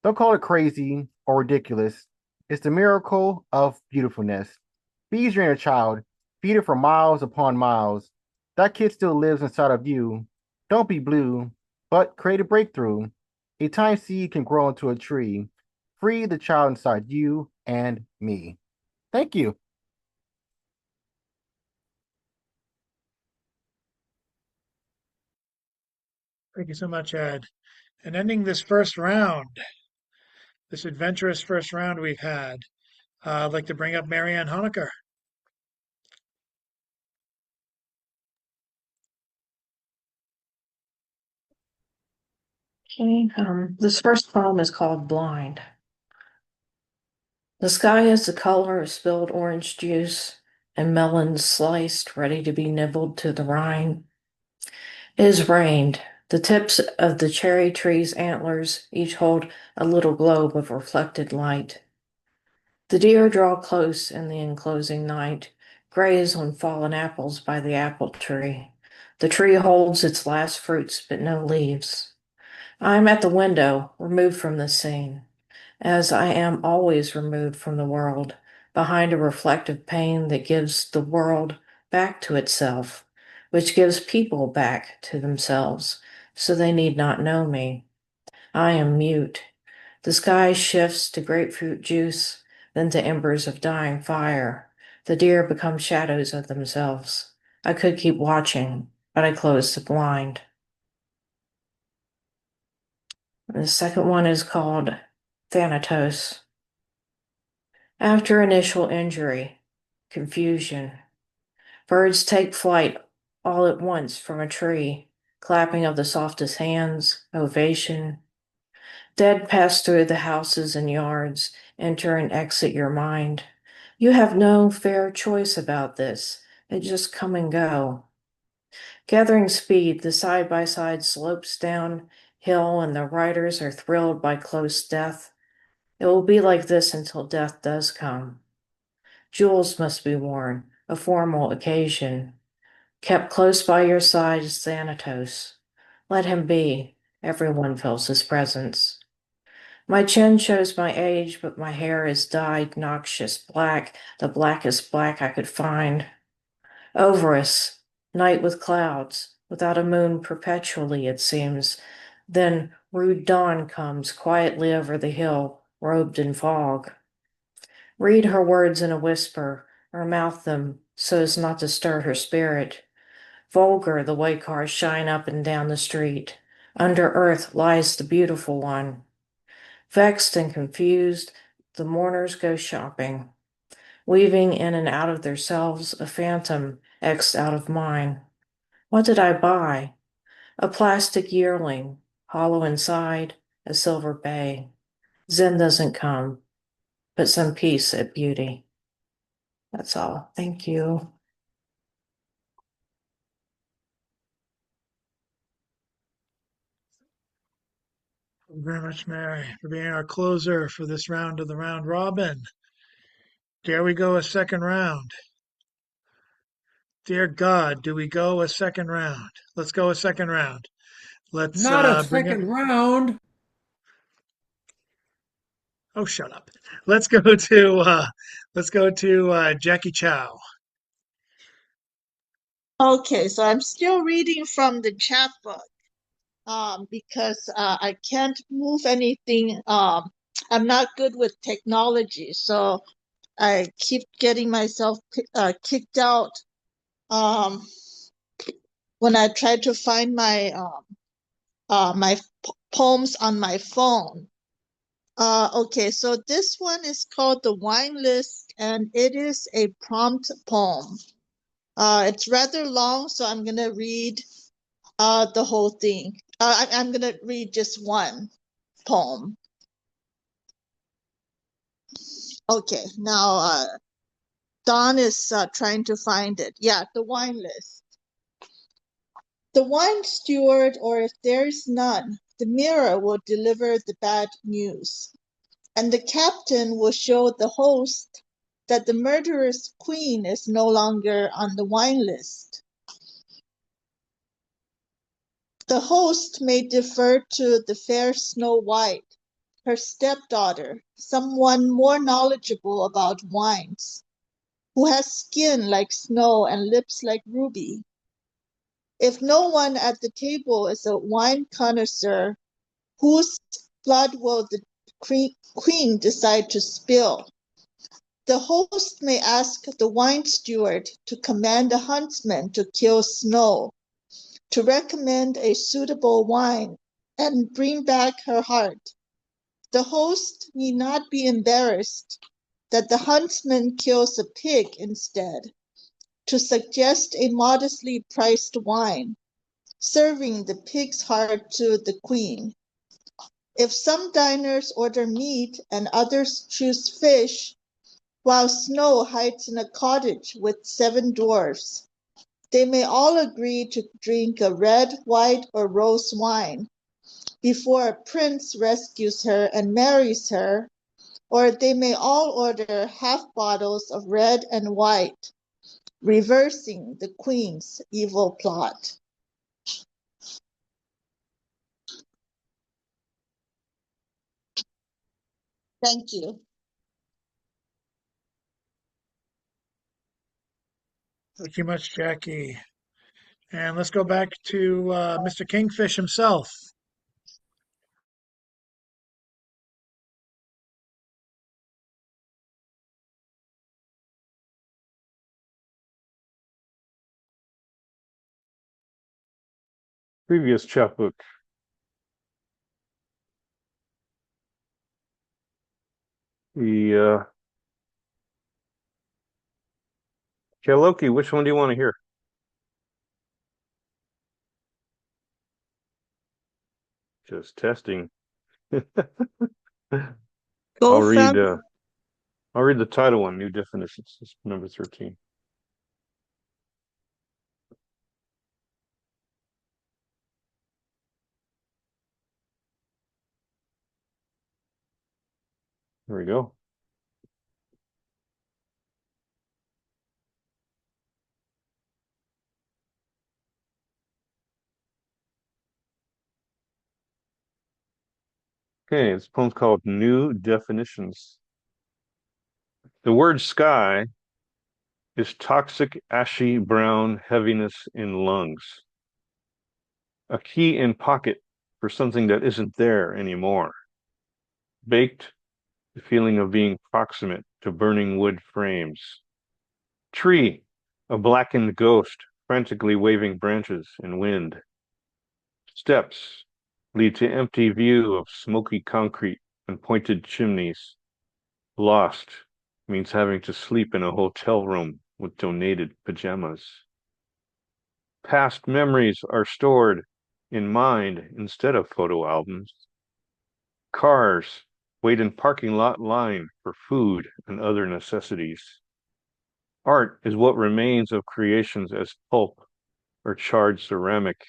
Don't call it crazy or ridiculous. It's the miracle of beautifulness. Feed your inner child. Feed it for miles upon miles. That kid still lives inside of you. Don't be blue, but create a breakthrough. A tiny seed can grow into a tree. Free the child inside you and me. Thank you. Thank you so much, Ed. And ending this first round, this adventurous first round we've had, I'd like to bring up Marianne Honecker. Okay, this first poem is called Blind. The sky is the color of spilled orange juice and melons sliced, ready to be nibbled to the rind. It has rained. The tips of the cherry tree's antlers each hold a little globe of reflected light. The deer draw close in the enclosing night, graze on fallen apples by the apple tree. The tree holds its last fruits, but no leaves. I am at the window, removed from the scene, as I am always removed from the world, behind a reflective pane that gives the world back to itself, which gives people back to themselves, so they need not know me. I am mute. The sky shifts to grapefruit juice, then to embers of dying fire. The deer become shadows of themselves. I could keep watching, but I close the blind. The second one is called Thanatos. After initial injury, confusion, birds take flight all at once from a tree, clapping of the softest hands, ovation. Dead pass through the houses and yards, enter and exit your mind. You have no fair choice about this. It just come and go. Gathering speed, the side-by-side slopes down hill and the riders are thrilled by close death. It will be like this until death does come. Jewels must be worn, a formal occasion. Kept close by your side is Thanatos. Let him be. Everyone feels his presence. My chin shows my age, but my hair is dyed noxious black, the blackest black I could find. Ovorus, Night with clouds, without a moon perpetually, it seems. Then rude dawn comes quietly over the hill, robed in fog. Read her words in a whisper, or mouth them so as not to stir her spirit. Vulgar the way cars shine up and down the street. Under earth lies the beautiful one. Vexed and confused, the mourners go shopping, weaving in and out of themselves a phantom X'd out of mine. What did I buy? A plastic yearling, hollow inside, a silver bay. Zen doesn't come, but some peace at beauty. That's all. Thank you. Thank you very much, Mary, for being our closer for this round of the round robin. Dare we go a second round? Dear God, do we go a second round? Let's go a second round. Let's Not a bring it. second round. Oh, shut up. Let's go to Jackie Chow. Okay, so I'm still reading from the chat book because I can't move anything. I'm not good with technology, so I keep getting myself kicked out when I try to find my poems on my phone. Okay, so this one is called The Wine List, and it is a prompt poem. It's rather long, so I'm gonna read the whole thing. I'm gonna read just one poem. Okay, now Don is trying to find it. Yeah, The Wine List. The wine steward, or if there is none, the mirror will deliver the bad news, and the captain will show the host that the murderous queen is no longer on the wine list. The host may defer to the fair Snow White, her stepdaughter, someone more knowledgeable about wines, who has skin like snow and lips like ruby. If no one at the table is a wine connoisseur, whose blood will the queen decide to spill? The host may ask the wine steward to command a huntsman to kill Snow, to recommend a suitable wine, and bring back her heart. The host need not be embarrassed that the huntsman kills a pig instead, to suggest a modestly priced wine, serving the pig's heart to the queen. If some diners order meat and others choose fish, while Snow hides in a cottage with 7 dwarfs, they may all agree to drink a red, white, or rose wine before a prince rescues her and marries her, or they may all order half bottles of red and white, reversing the queen's evil plot. Thank you. Thank you much, Jackie. And let's go back to Mr. Kingfish himself. Previous chapbook. The Loki, which one do you want to hear? Just testing. I'll read the title one, New Definitions. It's number 13. There we go. Okay, this poem's called New Definitions. The word sky is toxic, ashy brown heaviness in lungs. A key in pocket for something that isn't there anymore. Baked, the feeling of being proximate to burning wood frames. Tree, a blackened ghost frantically waving branches in wind. Steps lead to empty view of smoky concrete and pointed chimneys. Lost means having to sleep in a hotel room with donated pajamas. Past memories are stored in mind instead of photo albums. Cars wait in parking lot line for food and other necessities. Art is what remains of creations as pulp or charred ceramic.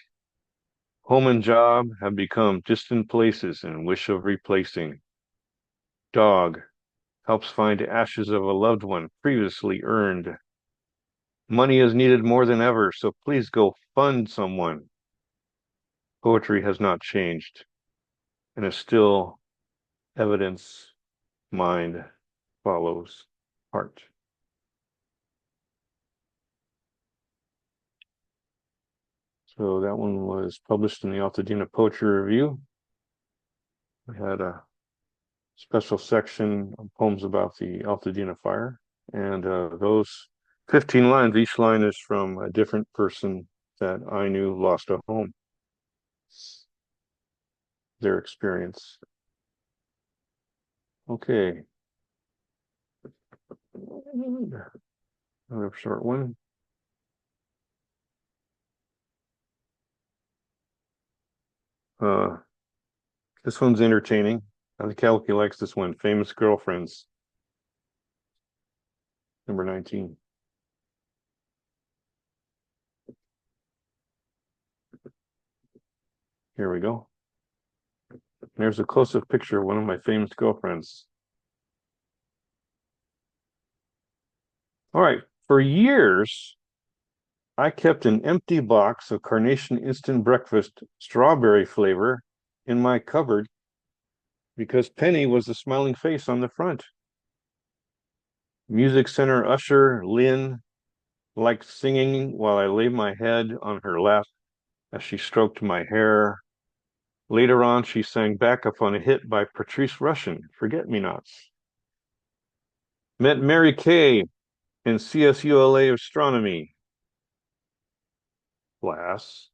Home and job have become distant places in wish of replacing. Dog helps find ashes of a loved one previously earned. Money is needed more than ever, so please go fund someone. Poetry has not changed and is still evidence. Mind follows heart. So that one was published in the Altadena Poetry Review. We had a special section of poems about the Altadena fire, and those 15 lines, each line is from a different person that I knew lost a home. Their experience. Okay. Another short one. This one's entertaining. I think Kalki likes this one. Famous Girlfriends. Number 19. Here we go. There's a close-up picture of one of my famous girlfriends. All right. For years, I kept an empty box of Carnation Instant Breakfast strawberry flavor in my cupboard because Penny was the smiling face on the front. Music Center usher Lynn liked singing while I laid my head on her lap as she stroked my hair. Later on, she sang backup on a hit by Patrice Rushen, Forget-Me-Nots. Met Mary Kay in CSULA Astronomy class.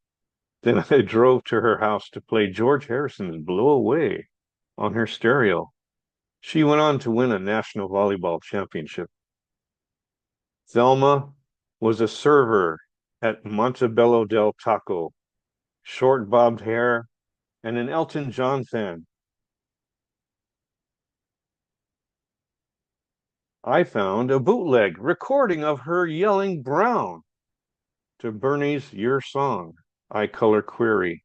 Then I drove to her house to play George Harrison's Blow Away on her stereo. She went on to win a national volleyball championship. Thelma was a server at Montebello del Taco, short bobbed hair, and an Elton John fan. I found a bootleg recording of her yelling brown to Bernie's Your Song, I Color Query.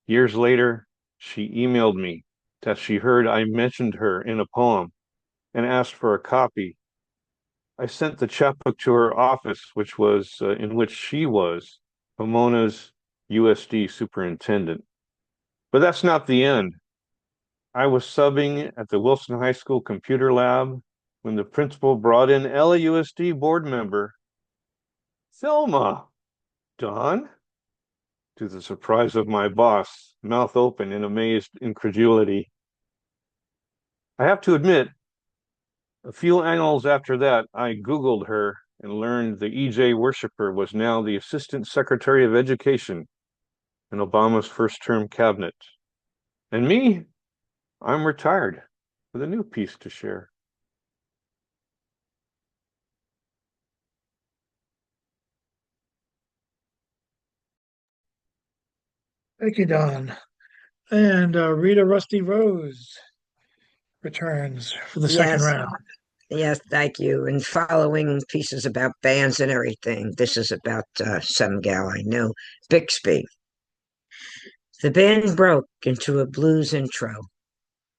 Years later, she emailed me that she heard I mentioned her in a poem and asked for a copy. I sent the chapbook to her office, which was in which she was Pomona's USD superintendent. But that's not the end. I was subbing at the Wilson High School computer lab when the principal brought in LAUSD board member Thelma. Don? To the surprise of my boss, mouth open in amazed incredulity. I have to admit, a few annals after that, I Googled her and learned the EJ worshiper was now the Assistant Secretary of Education in Obama's first-term cabinet. And me, I'm retired with a new piece to share. Thank you, Don. And Rita Rusty Rose returns for the second Yes, round. yes, thank you. And following pieces about bands and everything, this is about some gal I know, Bixby. The band broke into a blues intro.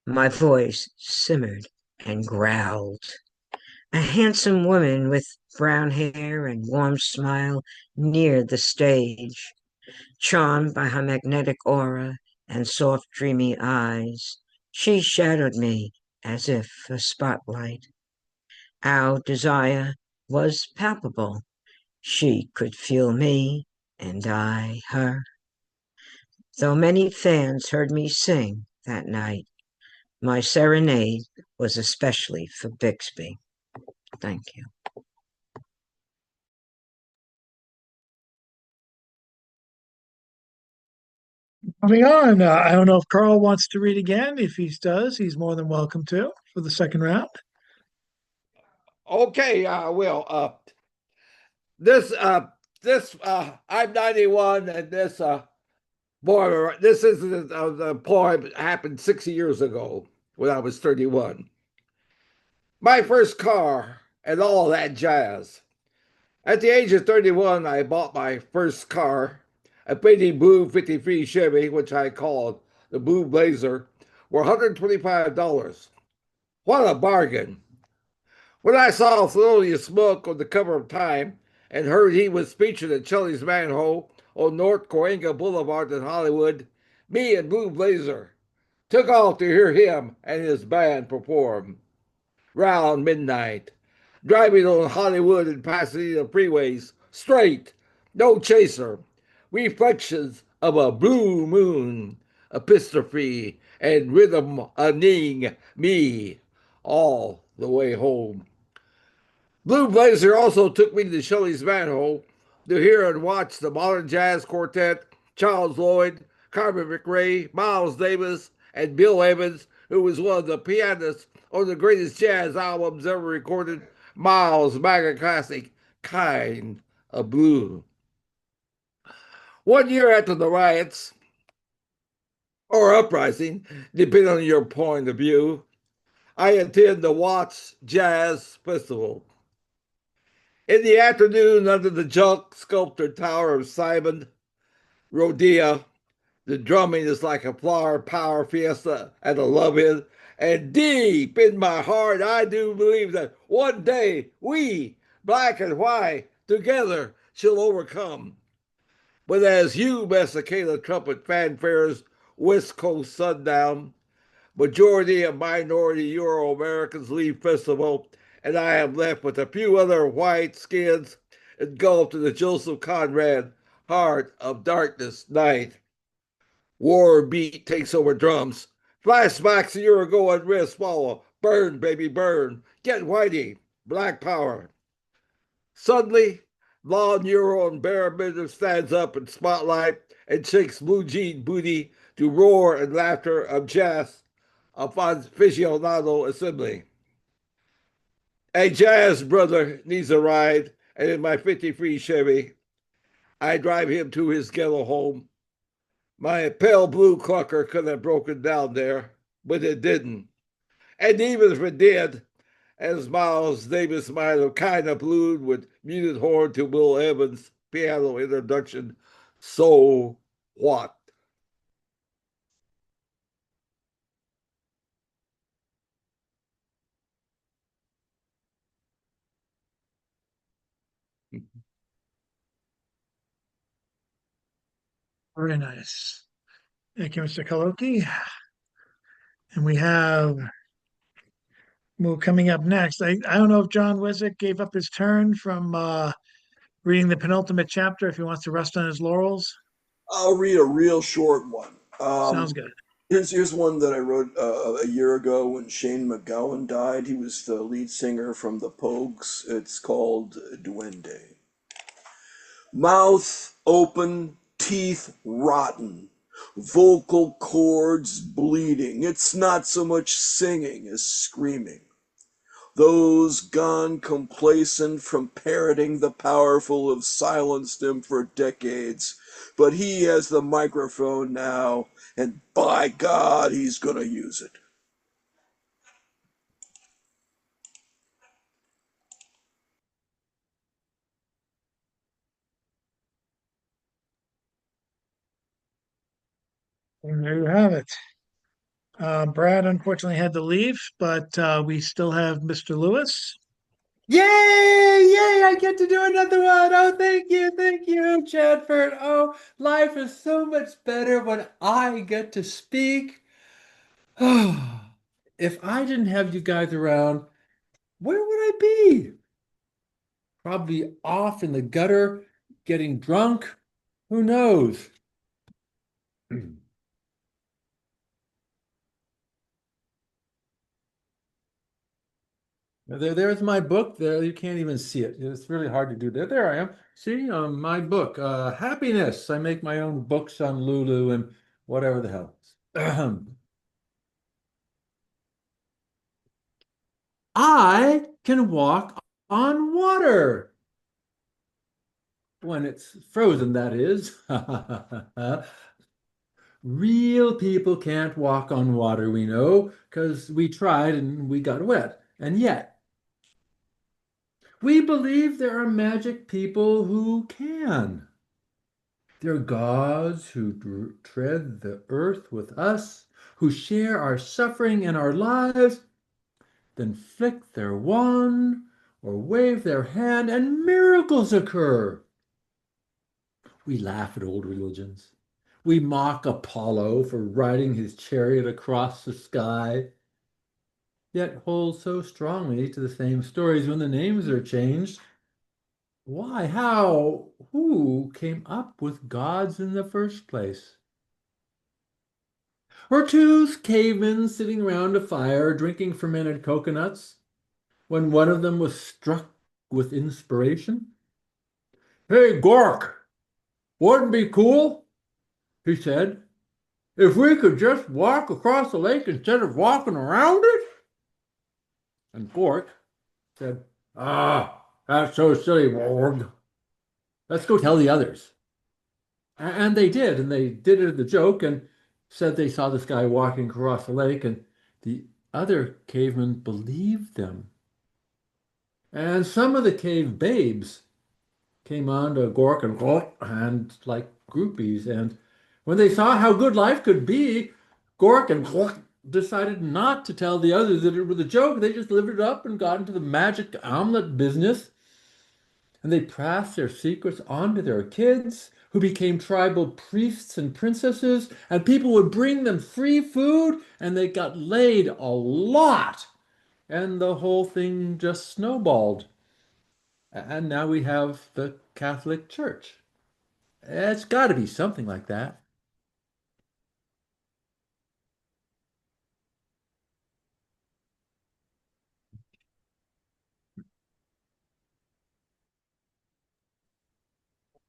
My voice simmered and growled. A handsome woman with brown hair and warm smile neared the stage. Charmed by her magnetic aura and soft, dreamy eyes, she shadowed me as if a spotlight. Our desire was palpable. She could feel me, and I her. Though many fans heard me sing that night, my serenade was especially for Bixby. Thank you. Moving on, I don't know if Carl wants to read again. If he does, he's more than welcome to for the second round. Okay, I will. This I'm 91, and this boy, this is the poem happened 60 years ago when I was 31. My first car and all that jazz. At the age of 31, I bought my first car, a pretty blue 53 Chevy, which I called the Blue Blazer, for $125. What a bargain! When I saw Thelonious Monk on the cover of Time and heard he was featured at Shelley's Manhole on North Coanga Boulevard in Hollywood, me and Blue Blazer took off to hear him and his band perform. Round midnight, driving on Hollywood and Pasadena freeways, straight, no chaser, reflections of a blue moon, epistrophe and rhythm-ing me all the way home. Blue Blazer also took me to Shelley's Manhole to hear and watch the Modern Jazz Quartet, Charles Lloyd, Carmen McRae, Miles Davis, and Bill Evans, who was one of the pianists on the greatest jazz albums ever recorded, Miles' mega classic, Kind of Blue. 1 year after the riots, or uprising, depending on your point of view, I attend the Watts Jazz Festival. In the afternoon, under the junk sculptured tower of Simon Rodea, the drumming is like a flower power fiesta at a love-in. And deep in my heart, I do believe that one day we, black and white, together shall overcome. But as you, Massacala trumpet fanfares West Coast sundown, majority and minority Euro-Americans leave festival, and I am left with a few other white skins engulfed in the Joseph Conrad Heart of Darkness night. War beat takes over drums. Flashbacks a year ago and wrist swallow. Burn, baby, burn. Get whitey. Black power. Suddenly, blonde Euro and barometer stands up in spotlight and shakes blue jean booty to roar and laughter of jazz aficionado assembly. A jazz brother needs a ride, and in my 53 Chevy, I drive him to his ghetto home. My pale blue clucker could have broken down there, but it didn't. And even if it did, as Miles Davis might have kind of blued with muted horn to Will Evans' piano introduction, so what? Very nice. Thank you, Mr. Kaloki. And we have coming up next. I don't know if John Wizek gave up his turn from reading the penultimate chapter, if he wants to rest on his laurels. I'll read a real short one. Sounds good. Here's one that I wrote a year ago when Shane MacGowan died. He was the lead singer from the Pogues. It's called Duende. Mouth open, teeth rotten, vocal cords bleeding. It's not so much singing as screaming. Those gone complacent from parroting the powerful have silenced him for decades, but he has the microphone now, and by God, he's going to use it. And there you have it. Brad unfortunately had to leave, but we still have Mr. Lewis. Yay! Yay! I get to do another one. Oh, thank you, Chadford. Oh, life is so much better when I get to speak. If I didn't have you guys around, where would I be? probably off in the gutter, getting drunk. Who knows? There's my book. There, you can't even see it. It's really hard to do that. There I am. See, my book, Happiness. I make my own books on Lulu and whatever the hell. I can walk on water when it's frozen, that is. Real people can't walk on water, we know, because we tried and we got wet. And yet, we believe there are magic people who can. They're gods who tread the earth with us, who share our suffering and our lives, then flick their wand or wave their hand, and miracles occur. We laugh at old religions. We mock Apollo for riding his chariot across the sky, yet hold so strongly to the same stories when the names are changed. Why? How? Who came up with gods in the first place? Were two cavemen sitting around a fire drinking fermented coconuts when one of them was struck with inspiration? "Hey, Gork, wouldn't it be cool," he said, "if we could just walk across the lake instead of walking around it?" And Gork said, "Ah, that's so silly, Borg. Let's go tell the others." And they did, and they did it as a joke and said they saw this guy walking across the lake, and the other cavemen believed them. And some of the cave babes came on to Gork and like groupies, and when they saw how good life could be, Gork and decided not to tell the others that it was a joke. They just delivered it up and got into the magic omelet business. And they passed their secrets on to their kids, who became tribal priests and princesses, and people would bring them free food, and they got laid a lot. And the whole thing just snowballed. And now we have the Catholic Church. It's got to be something like that.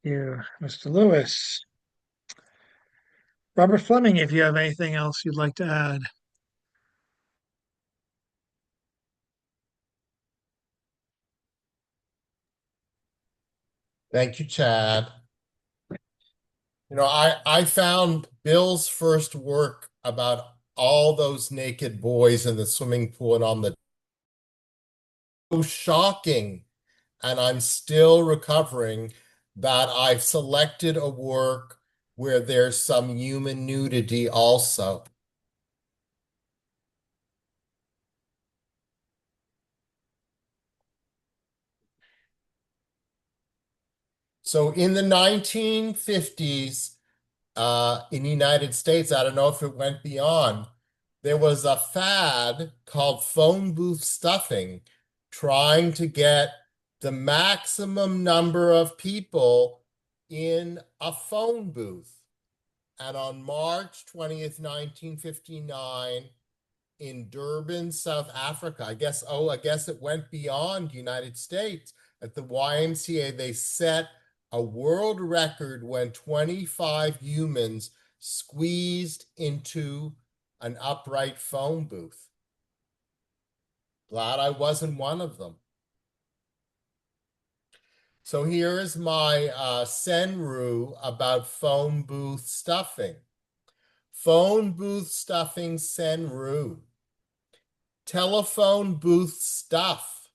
You, Mr. Lewis. Robert Fleming, if you have anything else you'd like to add. Thank you, Chad. I found Bill's first work about all those naked boys in the swimming pool and on the so shocking, and I'm still recovering that I've selected a work where there's some human nudity also. So in the 1950s, in the United States, I don't know if it went beyond, there was a fad called phone booth stuffing, trying to get the maximum number of people in a phone booth. And on March 20th, 1959, in Durban, South Africa, I guess it went beyond United States. At the YMCA, they set a world record when 25 humans squeezed into an upright phone booth. Glad I wasn't one of them. So here is my senru about phone booth stuffing. Phone booth stuffing senru. Telephone booth stuff.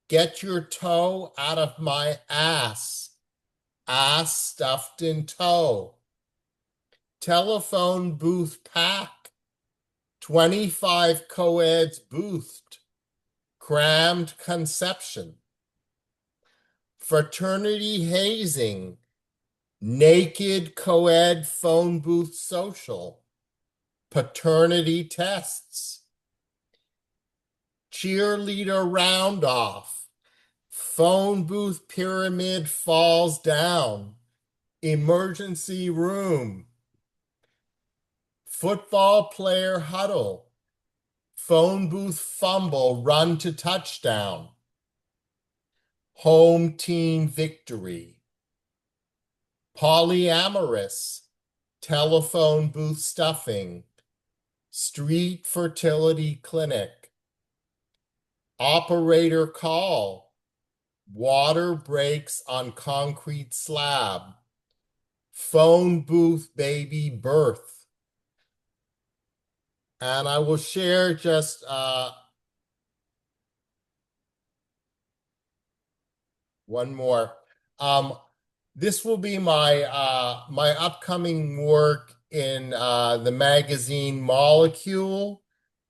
Get your toe out of my ass. Ass stuffed in toe. Telephone booth pack. 25 co-eds boothed. Crammed conception. Fraternity hazing. Naked co-ed phone booth social. Paternity tests. Cheerleader round off. Phone booth pyramid falls down. Emergency room. Football player huddle. Phone booth fumble, run to touchdown. Home team victory. Polyamorous. Telephone booth stuffing. Street fertility clinic. Operator call. Water breaks on concrete slab. Phone booth baby birth. And I will share just one more. This will be my my upcoming work in the magazine Molecule,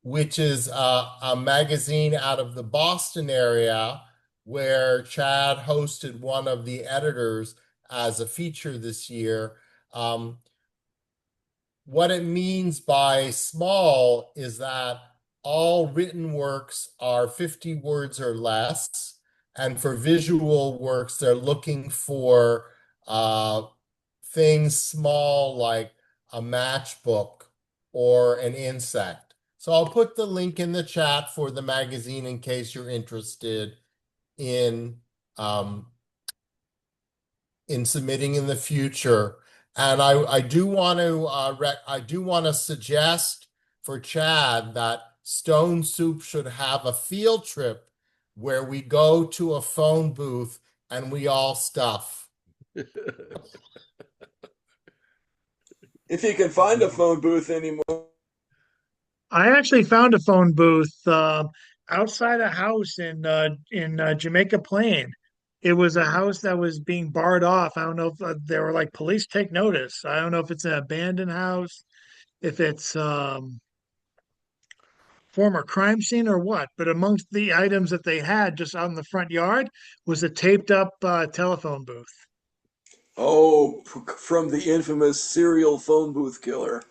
which is a magazine out of the Boston area where Chad hosted one of the editors as a feature this year. What it means by small is that all written works are 50 words or less. And for visual works, they're looking for things small like a matchbook or an insect. So I'll put the link in the chat for the magazine in case you're interested in submitting in the future. And I do want to suggest for Chad that Stone Soup should have a field trip where we go to a phone booth and we all stuff. If you can find a phone booth anymore. I actually found a phone booth outside a house in Jamaica Plain. It was a house that was being barred off. I don't know if they were like, police take notice. I don't know if it's an abandoned house, if it's former crime scene or what. But amongst the items that they had just out in the front yard was a taped up telephone booth. Oh, from the infamous serial phone booth killer.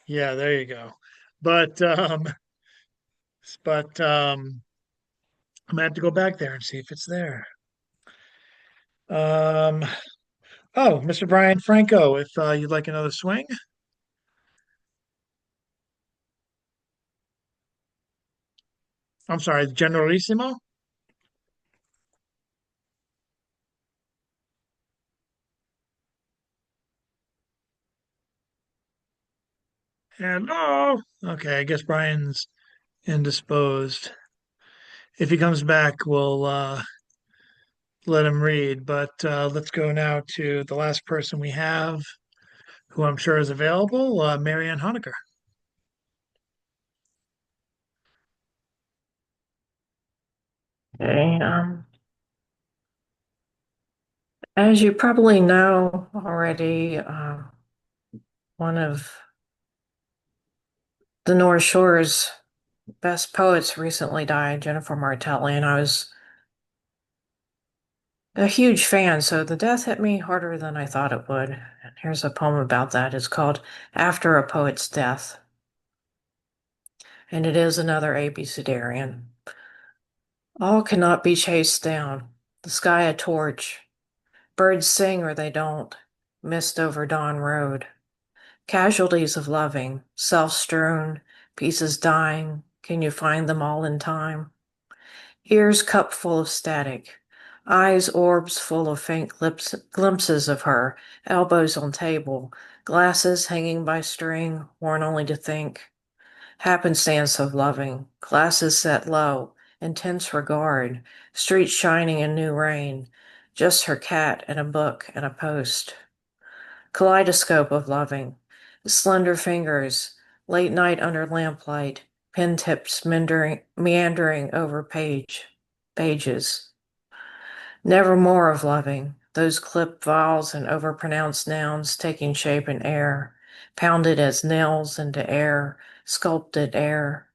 Yeah, there you go. But I'm gonna have to go back there and see if it's there. Oh, Mr. Brian Franco, if you'd like another swing. I'm sorry, Generalissimo. Hello. Okay, I guess Brian's indisposed. If he comes back, we'll let him read. But let's go now to the last person we have, who I'm sure is available, Marianne Honecker. Okay, as you probably know already, one of the North Shore's best poets recently died, Jennifer Martelli, and I was a huge fan, so the death hit me harder than I thought it would. And here's a poem about that. It's called After a Poet's Death. And it is another abecedarian. All cannot be chased down. The sky a torch. Birds sing or they don't. Mist over dawn road. Casualties of loving, self-strewn, pieces dying. Can you find them all in time? Ears cup full of static. Eyes orbs full of faint glimpses of her. Elbows on table. Glasses hanging by string, worn only to think. Happenstance of loving. Glasses set low. Intense regard. Streets shining in new rain. Just her cat and a book and a post. Kaleidoscope of loving. Slender fingers. Late night under lamplight. Pen tips meandering over pages. Never more of loving. Those clipped vowels and overpronounced nouns taking shape in air. Pounded as nails into air. Sculpted air.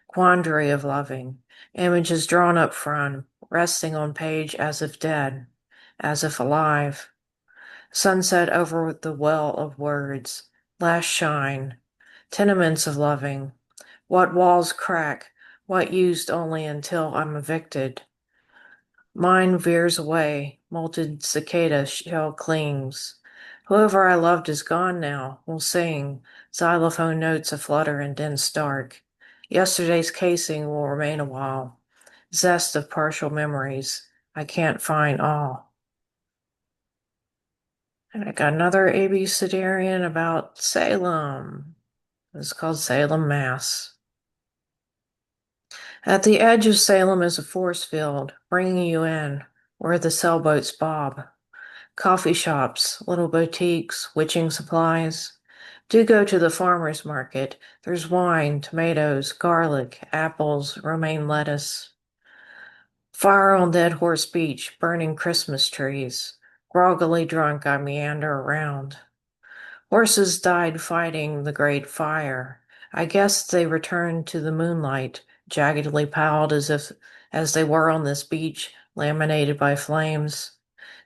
Quandary of loving. Images drawn up front, resting on page as if dead, as if alive. Sunset over the well of words. Last shine. Tenements of loving. What walls crack, what used only until I'm evicted. Mine veers away, molted cicada shell clings. Whoever I loved is gone now, will sing, xylophone notes aflutter in dense dark. Yesterday's casing will remain a while, zest of partial memories. I can't find all. And I got another A.B. Siderian about Salem. It's called Salem, Mass. At the edge of Salem is a force field, bringing you in, where the sailboats bob. Coffee shops, little boutiques, witching supplies. Do go to the farmer's market. There's wine, tomatoes, garlic, apples, romaine lettuce. Fire on Dead Horse Beach, burning Christmas trees. Groggily drunk, I meander around. Horses died fighting the great fire. I guess they returned to the moonlight, jaggedly piled as they were on this beach, laminated by flames.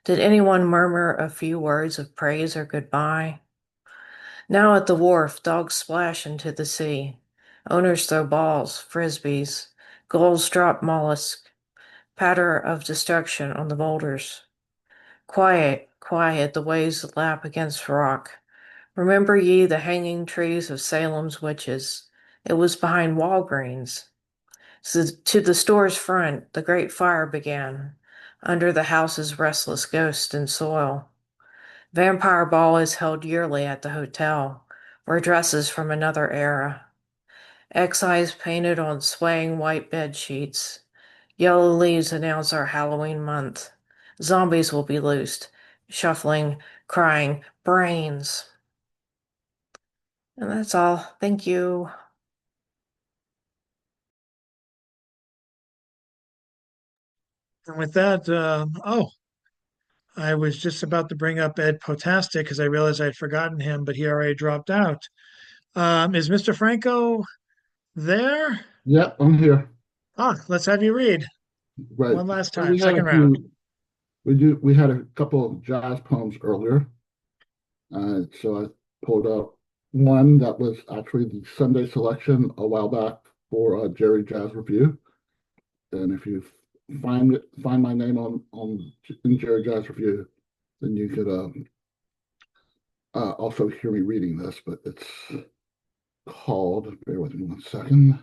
Did anyone murmur a few words of praise or goodbye? Now at the wharf, dogs splash into the sea. Owners throw balls, frisbees. Gulls drop mollusks. Patter of destruction on the boulders. Quiet, quiet, the waves lap against rock. Remember ye the hanging trees of Salem's witches. It was behind Walgreens. So to the store's front, the great fire began, under the house's restless ghost and soil. Vampire Ball is held yearly at the hotel, where dresses from another era. Excise painted on swaying white bed sheets. Yellow leaves announce our Halloween month. Zombies will be loosed, shuffling, crying, brains. And that's all. Thank you. And with that, I was just about to bring up Ed Potastic because I realized I'd forgotten him, but he already dropped out. Is Mr. Franco there? Yep, I'm here. Let's have you read Right. one last So time, we had second a round. we had a couple of jazz poems earlier. So I pulled up one that was actually the Sunday selection a while back for Jerry Jazz Review. And if you find my name on in Jerry Jazz Review, then you could also hear me reading this. But it's called, bear with me 1 second,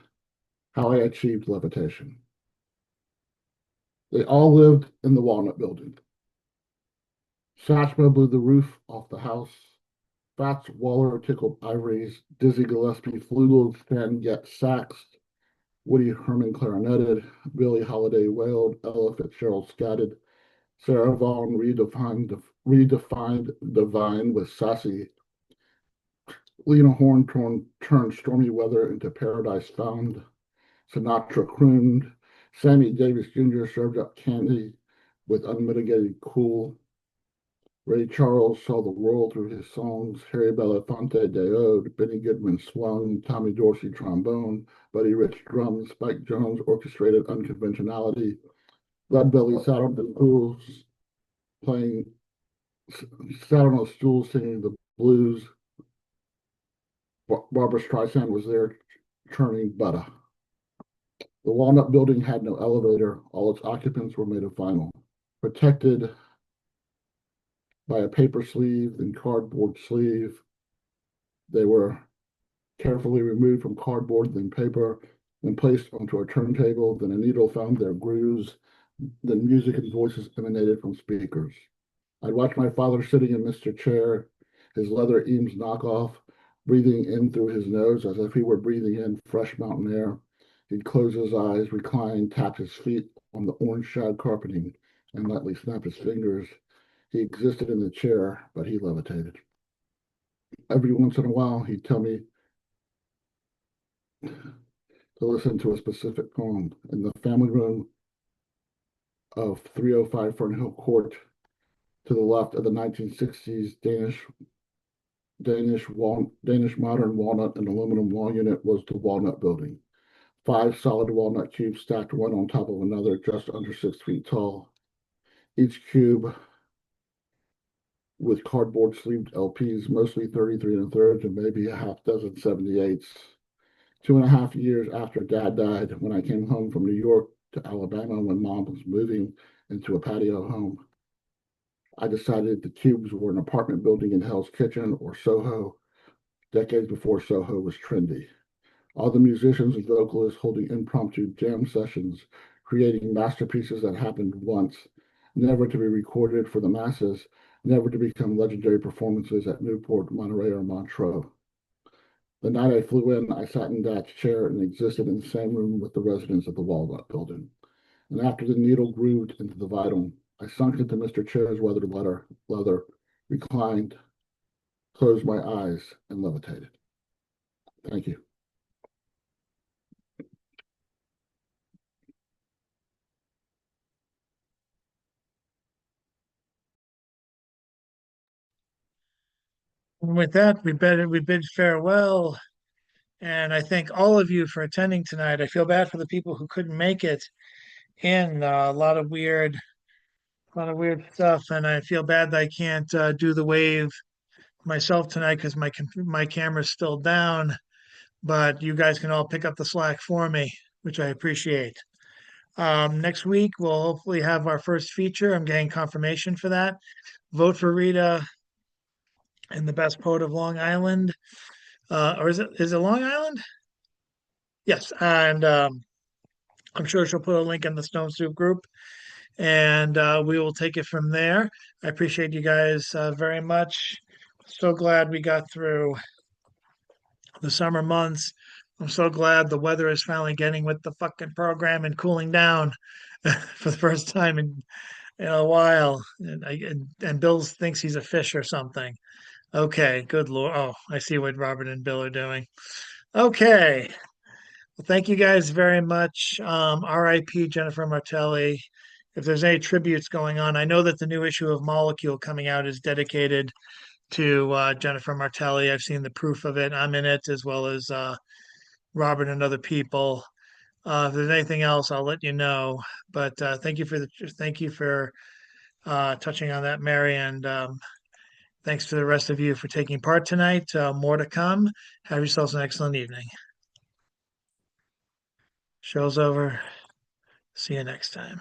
How I Achieved Levitation. They all lived in the Walnut Building. Satchmo blew the roof off the house. Fats Waller tickled ivories. Dizzy Gillespie flugeled. Stan Getz saxed. Woody Herman clarinetted. Billie Holiday wailed. Ella Fitzgerald scattered. Sarah Vaughan redefined divine with sassy. Lena Horne turned stormy weather into paradise found. Sinatra crooned. Sammy Davis Jr. served up candy with unmitigated cool. Ray Charles saw the world through his songs. Harry Belafonte deode. Benny Goodman swung. Tommy Dorsey trombone. Buddy Rich drums. Spike Jones orchestrated unconventionality. Leadbelly sat on the stools singing the blues. Barbara Streisand was there churning butter. The Walnut Building had no elevator. All its occupants were made of vinyl, protected by a paper sleeve and cardboard sleeve. They were carefully removed from cardboard, then paper, then placed onto a turntable, then a needle found their grooves, then music and voices emanated from speakers. I'd watch my father sitting in Mr. Chair, his leather Eames knockoff, breathing in through his nose as if he were breathing in fresh mountain air. He'd close his eyes, recline, tap his feet on the orange shag carpeting, and lightly snap his fingers. He existed in the chair, but he levitated. Every once in a while, he'd tell me to listen to a specific poem. In the family room of 305 Fernhill Court, to the left of the 1960s Danish modern walnut and aluminum wall unit was the Walnut Building. 5 solid walnut cubes stacked one on top of another, just under 6 feet tall. Each cube with cardboard sleeved LPs, mostly 33 1/3 and maybe a half dozen 78s. 2.5 years after Dad died, when I came home from New York to Alabama when Mom was moving, into a patio home. I decided the Cubes were an apartment building in Hell's Kitchen or Soho, decades before Soho was trendy. All the musicians and vocalists holding impromptu jam sessions, creating masterpieces that happened once, never to be recorded for the masses, never to become legendary performances at Newport, Monterey, or Montreux. The night I flew in, I sat in Dad's chair and existed in the same room with the residents of the Walnut Building. And after the needle grooved into the vital, I sunk into Mr. Chair's leather, reclined, closed my eyes, and levitated. Thank you. And with that, we bid farewell. And I thank all of you for attending tonight. I feel bad for the people who couldn't make it in. A lot of weird stuff, and I feel bad that I can't do the wave myself tonight because my camera's still down. But you guys can all pick up the slack for me, which I appreciate. Next week we'll hopefully have our first feature. I'm getting confirmation for that. Vote for Rita and the best poet of Long Island. Or is it Long Island? Yes, and I'm sure she'll put a link in the Stone Soup group, and we will take it from there. I appreciate you guys very much. So glad we got through the summer months. I'm so glad the weather is finally getting with the fucking program and cooling down for the first time in a while. And Bill thinks he's a fish or something. Okay, good Lord. Oh, I see what Robert and Bill are doing. Okay. Well, thank you guys very much. RIP Jennifer Martelli. If there's any tributes going on, I know that the new issue of Molecule coming out is dedicated to Jennifer Martelli. I've seen the proof of it. I'm in it as well as Robert and other people. If there's anything else, I'll let you know. But thank you for touching on that, Mary, and thanks to the rest of you for taking part tonight. More to come. Have yourselves an excellent evening. Show's over. See you next time.